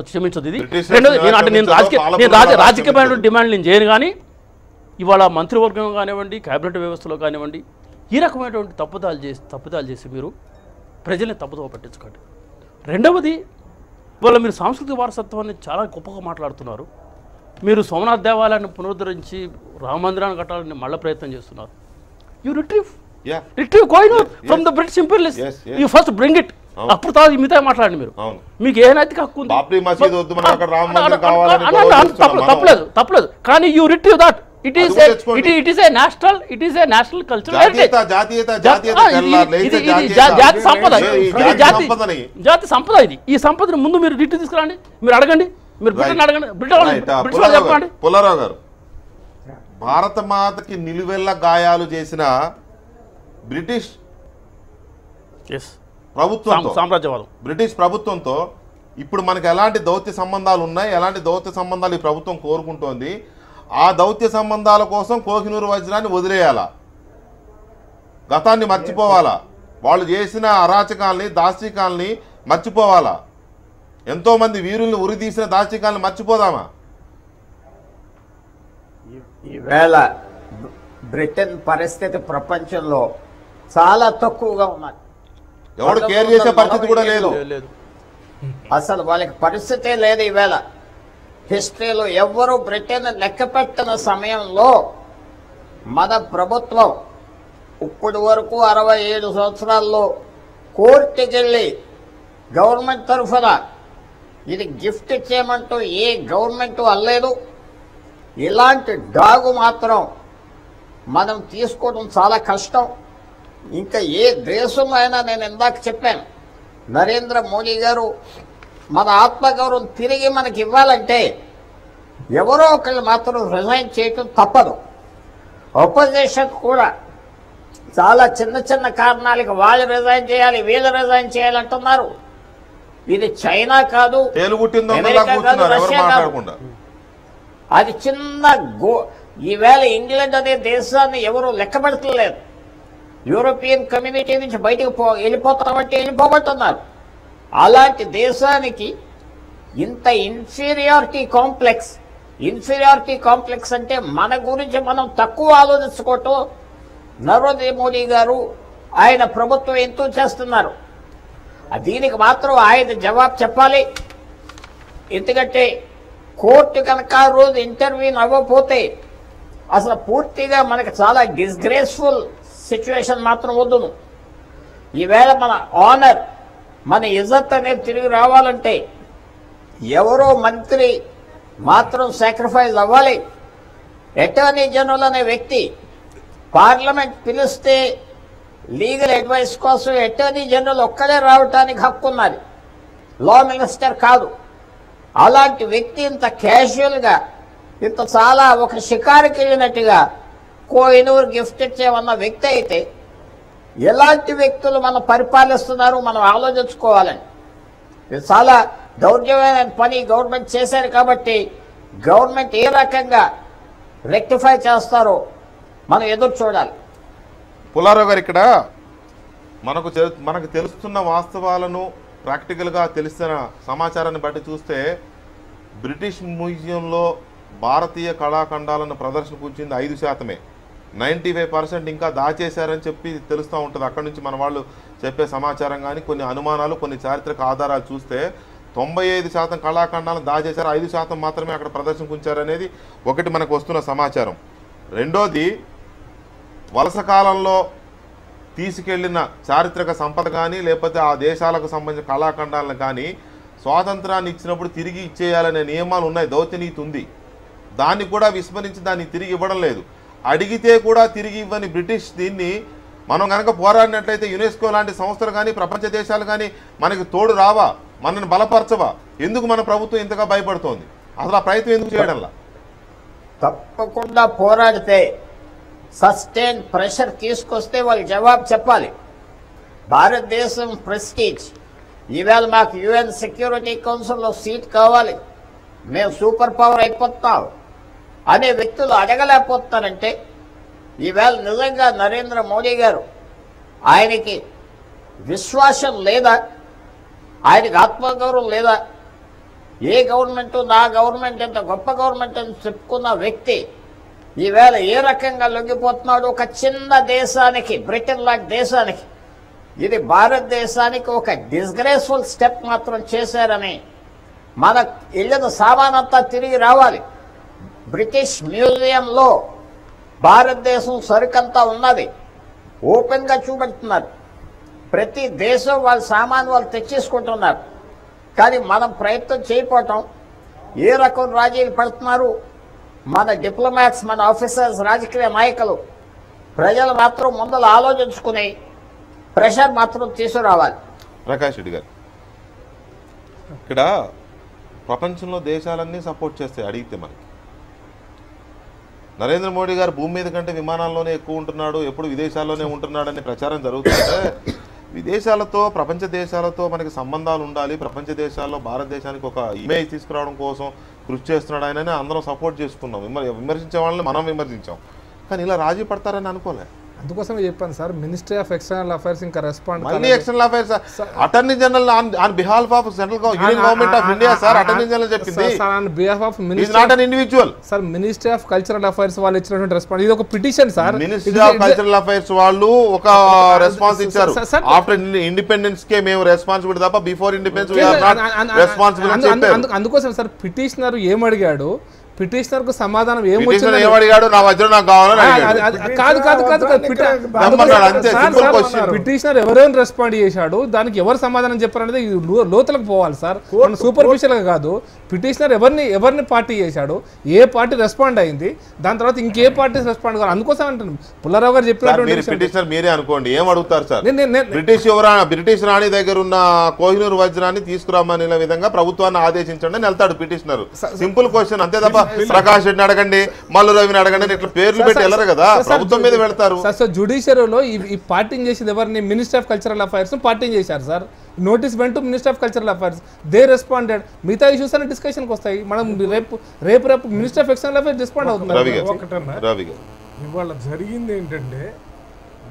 క్షమించదు. ఇది రెండోది, నేను రాజకీయమైన డిమాండ్ నేను చేయను. కానీ ఇవాళ మంత్రివర్గం కానివ్వండి, క్యాబినెట్ వ్యవస్థలో కానివ్వండి, ఈ రకమైనటువంటి తప్పుదాలు చేసి మీరు ప్రజల్ని తప్పుదోవ పట్టించుకోండి. రెండవది, ఇవాళ మీరు సాంస్కృతిక వారసత్వాన్ని చాలా గొప్పగా మాట్లాడుతున్నారు. మీరు సోమనాథ్ దేవాలయాన్ని పునరుద్ధరించి రామమందిరాన్ని కట్టాలని మళ్ళీ ప్రయత్నం చేస్తున్నారు. You retrieve Kohinoor from the British imperialist, you first bring it. అప్పుడు తర్వాత మిగతా మాట్లాడండి. మీరు మీకు ఏ నైతిక హక్కు ఉంది? తప్పలేదు. కానీ you retrieve that. It is a national cultural heritage. జాతి సంపద, జాతి సంపద. ఇది ఈ సంపదను ముందు మీరు రిట్రీవ్ తీసుకురండి, మీరు అడగండి, మీరు బ్రిటన్ అడగండి, బ్రిటన్ చెప్పండి.
పుల్లారావు గారు, భారత మాతకి నిలువెల్ల గాయాలు చేసిన బ్రిటిష్ ప్రభుత్వం,
సామ్రాజ్యవాదం,
బ్రిటిష్ ప్రభుత్వంతో ఇప్పుడు మనకి ఎలాంటి దౌత్య సంబంధాలు ఉన్నాయి, ఎలాంటి దౌత్య సంబంధాలు ఈ ప్రభుత్వం కోరుకుంటోంది, ఆ దౌత్య సంబంధాల కోసం కోహినూర్ వజ్రాన్ని వదిలేయాలా, గతాన్ని మర్చిపోవాలా, వాళ్ళు చేసిన అరాచకాల్ని, దాష్టికాల్ని మర్చిపోవాలా? ఎంతోమంది వీరుల్ని ఉరితీసిన దాచికాలను మర్చిపోదామా?
ఈవేళ బ్రిటన్ పరిస్థితి ప్రపంచంలో చాలా తక్కువగా ఉన్నది.
ఎవడు కేర్ చేసే పరిస్థితి కూడా లేదు.
లేదు.
అసలు వాళ్ళకి పరిస్థితే లేదు. ఈవేళ హిస్టరీలో ఎవ్వరూ బ్రిటన్ లెక్కపెట్టిన సమయంలో మన ప్రభుత్వం ఇప్పుడు వరకు 67 సంవత్సరాల్లో కోర్టుకెళ్ళి గవర్నమెంట్ తరఫున ఇది గిఫ్ట్ ఇచ్చేయమంటూ ఏ గవర్నమెంట్ అనలేదు. ఇలాంటి డాగు మాత్రం మనం తీసుకోవడం చాలా కష్టం. ఇంకా ఏ దేశంలో అయినా నేను ఇందాక చెప్పాను, నరేంద్ర మోడీ గారు మన ఆత్మగౌరవం తిరిగి మనకి ఇవ్వాలంటే ఎవరో ఒకళ్ళు మాత్రం రిజైన్ చేయటం తప్పదు. అపోజిషన్ కూడా చాలా చిన్న చిన్న కారణాలకి వాళ్ళు రిజైన్ చేయాలి, వీళ్ళు రిజైన్ చేయాలంటున్నారు. ఇది చైనా కాదు, అమెరికా కాదు, రష్యా కాదు. అది చిన్న ఈవేళ ఇంగ్లాండ్ అనే దేశాన్ని ఎవరు లెక్క పెడతలేదు. యూరోపియన్ కమ్యూనిటీ నుంచి బయటకు వెళ్ళిపోతామంటే వెళ్ళిపోబడుతున్నారు. అలాంటి దేశానికి ఇంత ఇన్ఫీరియారిటీ కాంప్లెక్స్ అంటే మన గురించి మనం తక్కువ ఆలోచించుకోవటం నరేంద్ర మోడీ గారు ఆయన ప్రభుత్వం ఎంతో చేస్తున్నారు. దీనికి మాత్రం ఆయన జవాబు చెప్పాలి. ఎందుకంటే కోర్టు కనుక రోజు ఇంటర్వ్యూని అవ్వకపోతే అసలు పూర్తిగా మనకు చాలా డిస్గ్రేస్ఫుల్ సిచ్యువేషన్ మాత్రం వద్దును. ఈవేళ మన ఆనర్, మన ఇజ్జత్ అనేది తిరిగి రావాలంటే ఎవరో మంత్రి మాత్రం సాక్రిఫైస్ అవ్వాలి. అటార్నీ జనరల్ అనే వ్యక్తి పార్లమెంట్ పిలిస్తే లీగల్ అడ్వైస్ కోసం అటార్నీ జనరల్ ఒక్కడే రావడానికి హక్కు ఉన్నది, లా మినిస్టర్ కాదు. అలాంటి వ్యక్తి ఇంత క్యాజువల్గా, ఇంత చాలా ఒక షికారుకి వెళ్ళినట్టుగా కోహినూర్ గిఫ్ట్ ఇచ్చేమన్న వ్యక్తి అయితే ఎలాంటి వ్యక్తులు మనం పరిపాలిస్తున్నారు మనం ఆలోచించుకోవాలని. ఇది చాలా దౌర్జన్యమైన పని గవర్నమెంట్ చేశారు కాబట్టి గవర్నమెంట్ ఏ రకంగా రెక్టిఫై చేస్తారో మనం ఎదురు చూడాలి.
పుల్లారావు గారు, ఇక్కడ మనకు తెలుస్తున్న వాస్తవాలను ప్రాక్టికల్గా తెలిసిన సమాచారాన్ని బట్టి చూస్తే బ్రిటిష్ మ్యూజియంలో భారతీయ కళాఖండాలను ప్రదర్శనకు ఉంచింది 5%. 95% ఇంకా దాచేశారని చెప్పి తెలుస్తూ ఉంటుంది. అక్కడి నుంచి మన వాళ్ళు చెప్పే సమాచారం కానీ కొన్ని అనుమానాలు, కొన్ని చారిత్రక ఆధారాలు చూస్తే 95% కళాఖండాలను దాచేశారు, 5% మాత్రమే అక్కడ ప్రదర్శనకు ఉంచారనేది ఒకటి మనకు వస్తున్న సమాచారం. రెండోది, వలస కాలంలో తీసుకెళ్లిన చారిత్రక సంపద కానీ లేకపోతే ఆ దేశాలకు సంబంధించిన కళాఖండాలను కానీ స్వాతంత్రాన్ని ఇచ్చినప్పుడు తిరిగి ఇచ్చేయాలనే నియమాలు ఉన్నాయి, దౌత్యనీతి ఉంది. దాన్ని కూడా విస్మరించి దాన్ని తిరిగి ఇవ్వడం లేదు. అడిగితే కూడా తిరిగి ఇవ్వని బ్రిటిష్ దీన్ని మనం కనుక పోరాడినట్లయితే యునెస్కో లాంటి సంస్థలు కానీ ప్రపంచ దేశాలు కానీ మనకి తోడు రావా, మనని బలపరచవా? ఎందుకు మన ప్రభుత్వం ఇంతగా భయపడుతోంది? అసలు ఆ ప్రయత్నం ఎందుకు చేయడంలా?
తప్పకుండా పోరాడితే సస్టైన్ ప్రెషర్ తీసుకొస్తే వాళ్ళు జవాబు చెప్పాలి. భారతదేశం ప్రెస్టీజ్, ఈవేళ మాకు యుఎన్ సెక్యూరిటీ కౌన్సిల్లో సీట్ కావాలి, మేము సూపర్ పవర్ అయిపోతాం అనే వ్యక్తులు అడగలేకపోతారంటే ఈవేళ నిజంగా నరేంద్ర మోడీ గారు ఆయనకి విశ్వాసం లేదా, ఆయనకి ఆత్మగౌరవం లేదా? ఏ గవర్నమెంటు నా గవర్నమెంట్ ఎంత గొప్ప గవర్నమెంట్ అని చెప్పుకున్న వ్యక్తి ఈవేళ ఏ రకంగా లొంగిపోతున్నాడు? ఒక చిన్న దేశానికి, బ్రిటన్ లాంటి దేశానికి, ఇది భారతదేశానికి ఒక డిస్గ్రేస్ఫుల్ స్టెప్ మాత్రం చేశారని మన ఇళ్ళను సామానంతా తిరిగి రావాలి. బ్రిటిష్ మ్యూజియంలో భారతదేశం సరుకంతా ఉన్నది, ఓపెన్గా చూపెడుతున్నారు. ప్రతి దేశం వాళ్ళ సామాను వాళ్ళు తెచ్చేసుకుంటున్నారు. కానీ మనం ప్రయత్నం చేయకపోవటం, ఏ రకం రాజీలు పడుతున్నారు మన డిప్లొమాట్స్, మన ఆఫీసర్స్, రాజకీయ నాయకులు. ప్రజలు మాత్రం ముందర ఆలోచించుకుని ప్రెషర్ మాత్రం తీసుకురావాలి.
ప్రకాష్ రెడ్డి గారు, ఇక్కడ ప్రపంచంలో దేశాలన్నీ సపోర్ట్ చేస్తాయి అడిగితే. మనకి నరేంద్ర మోడీ గారు భూమి మీద కంటే విమానాల్లోనే ఎక్కువ ఉంటున్నాడు, ఎప్పుడు విదేశాల్లోనే ఉంటున్నాడనే ప్రచారం జరుగుతుంటే విదేశాలతో, ప్రపంచ దేశాలతో మనకి సంబంధాలు ఉండాలి, ప్రపంచ దేశాల్లో భారతదేశానికి ఒక ఇమేజ్ తీసుకురావడం కోసం కృషి చేస్తున్నాడు ఆయనని అందరం సపోర్ట్ చేసుకున్నాం. విమర్శించే వాళ్ళని మనం విమర్శించాం, కానీ ఇలా రాజీ పడతారని అనుకోలే.
అందుకోసమే చెప్పాను sir, ministry of external affairs ఇంకా రెస్పాండ్
మళ్ళీ external affairs attorney general on behalf of central union government of India sir, attorney general చెప్పింది
on behalf of
is not an individual.
Sir ministry of cultural affairs వాళ్ళు ఇచ్చినటువంటి రెస్పాన్స్, ఇది ఒక petition sir.
Ministry of cultural affairs వాళ్ళు ఒక రెస్పాన్స్ ఇచ్చారు. ఆఫ్టర్ ఇండిపెండెన్స్ కే మేము రెస్పాన్సిబిలిటీ తప్ప before independence we are not responsible అని చెప్పారు.
అందుకోసం సార్ పిటిషనర్ ఏమడిగాడు, పిటిషనర్ కు సమాధానం ఏమొచ్చింది,
ఏమడిగాడు నా వజ్రం నాకు కావాలని
కాదు పిటిషనర్ ఎవరైనా రెస్పాండ్ చేశాడు, దానికి ఎవరు సమాధానం చెప్పారు అనేది లోతులకు పోవాలి సార్, సూపర్ఫిషియల్ గా కాదు. పిటిషనర్ ఎవరిని పార్టీ చేశాడు, ఏ పార్టీ రెస్పాండ్ అయింది, దాని తర్వాత ఇంకే పార్టీ రెస్పాండ్ కావాలి. అందుకోసం అంటాను పుల్లారావు గారు చెప్పినటువంటి
పిటిషనర్ మీరే అనుకోండి ఏం అడుగుతారు సార్, బ్రిటిష్ రాణి దగ్గర ఉన్న కోహినూర్ వజ్రాన్ని తీసుకురామని విధంగా ప్రభుత్వాన్ని ఆదేశించండి అని వెళ్తాడు పిటిషనర్. సింపుల్ క్వశ్చన్ అంతే తప్ప ప్రకాష్ రెడ్డిని అడగండి, మల్లు రవిని అడగండి, ఇట్లా పేర్లు పెట్టి వెళ్ళరు కదా, ప్రభుత్వం మీద వెళ్తారు.
సార్ జుడిషియరీలో ఈ పార్టీని చేసింది ఎవరిని, మినిస్టర్ ఆఫ్ కల్చరల్ అఫైర్స్ పార్టీని చేశారు సార్. నోటీస్ వెంట minister of cultural affairs, they responded. మిగతా ఇష్యూస్ అనే డిస్కషన్కి వస్తాయి. మనం రేపు minister of external affairs respond అవుతుంది.
ఇవాళ జరిగింది ఏంటంటే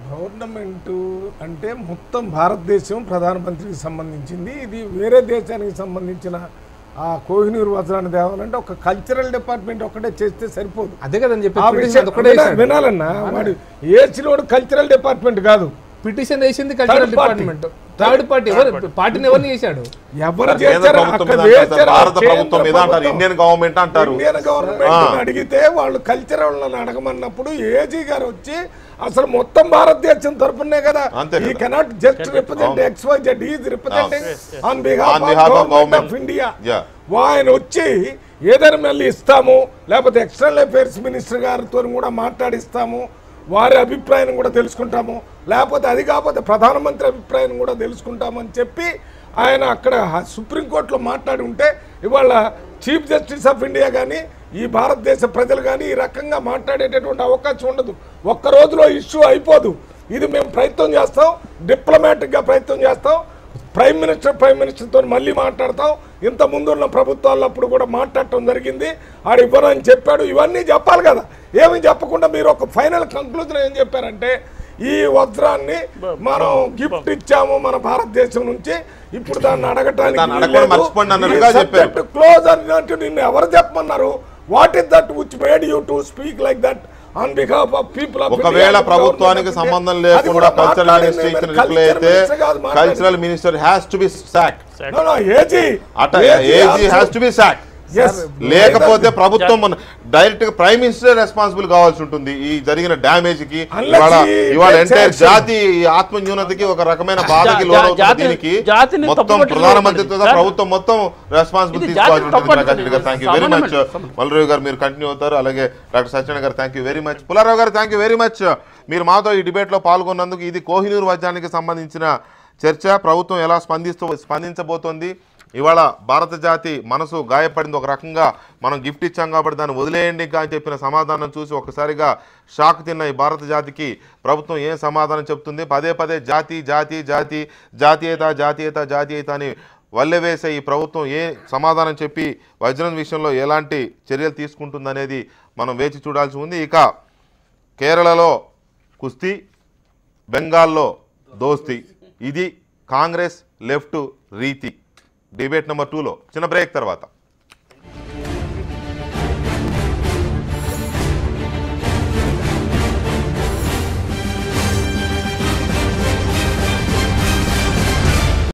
గవర్నమెంట్ అంటే మొత్తం భారతదేశం ప్రధానమంత్రికి సంబంధించింది, ఇది వేరే దేశానికి సంబంధించిన ఆ కోహినూర్ వజ్రాన్ని తేవాలంటే ఒక కల్చరల్ డిపార్ట్మెంట్ ఒకటే చేస్తే సరిపోదు.
అదే కదని చెప్పి
వినాలన్నా, వాడు ఏసినోడు కల్చరల్ డిపార్ట్మెంట్ కాదు,
పిటిషన్ వేసింది కల్చరల్ డిపార్ట్మెంట్. థర్డ్ పార్టీ పార్టీని ఎవరిని చేశాడు,
ఎవరు
భారత ప్రభుత్వం మీద అంటారు, ఇండియన్ గవర్నమెంట్ అంటారు.
ఇండియన్ గవర్నమెంట్ అడిగితే వాళ్ళు కల్చరల్ అడగమన్నప్పుడు ఏజీ గారు వచ్చి అసలు మొత్తం భారతదేశం తరపునే కదా, ఈ cannot just represent XYZ, is representing on behalf of government of India. ఆయన వచ్చి ఏదైనా మళ్ళీ ఇస్తాము, లేకపోతే ఎక్స్టర్నల్ అఫైర్స్ మినిస్టర్ గారితో కూడా మాట్లాడిస్తాము, వారి అభిప్రాయం కూడా తెలుసుకుంటాము, లేకపోతే అది కాకపోతే ప్రధానమంత్రి అభిప్రాయం కూడా తెలుసుకుంటామని చెప్పి ఆయన అక్కడ సుప్రీంకోర్టులో మాట్లాడి ఉంటే ఇవాళ చీఫ్ జస్టిస్ ఆఫ్ ఇండియా కానీ ఈ భారతదేశ ప్రజలు కానీ ఈ రకంగా మాట్లాడేటటువంటి అవకాశం ఉండదు. ఒక్క రోజులో ఇష్యూ అయిపోదు. ఇది మేము ప్రయత్నం చేస్తాం, డిప్లొమాటిక్గా ప్రయత్నం చేస్తాం, ప్రైమ్ మినిస్టర్తో మళ్ళీ మాట్లాడతాం. ఇంత ముందున్న ప్రభుత్వాలప్పుడు కూడా మాట్లాడటం జరిగింది, ఆడు ఇవ్వనని చెప్పాడు. ఇవన్నీ చెప్పాలి కదా, ఏమి చెప్పకుండా మీరు ఒక ఫైనల్ కంక్లూజన్ ఏం చెప్పారంటే ఈ వజ్రాన్ని మనం గిఫ్ట్ ఇచ్చాము మన భారతదేశం నుంచి, ఇప్పుడు దాన్ని అడగటానికి క్లోజ్ అన్నట్టు నిన్ను ఎవరు చెప్పమన్నారు? What is that which made you to speak like that on behalf of people of India?
ఒకవేళ ప్రభుత్వానికి సంబంధం లేకుండా కల్చరల్ మినిస్ట్రీ ఇచ్చిన రిప్లై అయితే cultural minister has to be sacked.
No no, AG
has to be sacked. లేకపోతే ప్రభుత్వం డైరెక్ట్ గా ప్రైమ్ మినిస్టర్ రెస్పాన్సిబుల్ కావాల్సి ఉంటుంది ఈ జరిగిన డ్యామేజ్ కి. ఇవాళ ఎంటైర్ జాతి ఆత్మ న్యూనతకి ఒక రకమైన బాధకి లోనవుతుంది. దీనికి మొత్తం ప్రధానమంత్రితో ప్రభుత్వం మొత్తం రెస్పాన్సిబుల్ తీసుకోవాల్సి ఉంటుంది. Thank you very much Mallu Rao గారు, మీరు కంటిన్యూ అవుతారు. అలాగే డాక్టర్ సత్యనారాయణ గారు thank you very much. Pullarao గారు థ్యాంక్ యూ వెరీ మచ్, మీరు మాతో ఈ డిబేట్ లో పాల్గొన్నందుకు. ఇది కోహినూర్ వజ్రానికి సంబంధించిన చర్చ. ప్రభుత్వం ఎలా స్పందించబోతోంది? ఇవాళ భారత జాతి మనసు గాయపడింది. ఒక రకంగా మనం గిఫ్ట్ ఇచ్చాం కాబట్టి దాన్ని వదిలేయండి అని చెప్పిన సమాధానం చూసి ఒక్కసారిగా షాక్ తిన్న ఈ భారత జాతికి ప్రభుత్వం ఏం సమాధానం చెప్తుంది? పదే పదే జాతి జాతి జాతి జాతీయత జాతీయత జాతీయత అని వల్లెవేసే ఈ ప్రభుత్వం ఏ సమాధానం చెప్పి వజ్రం విషయంలో ఎలాంటి చర్యలు తీసుకుంటుందనేది మనం వేచి చూడాల్సి ఉంది. ఇక కేరళలో కుస్తీ, బెంగాల్లో దోస్తీ, ఇది కాంగ్రెస్ లెఫ్ట్ రీతి. డిబేట్ నెంబర్ 2లో చిన్న బ్రేక్ తర్వాత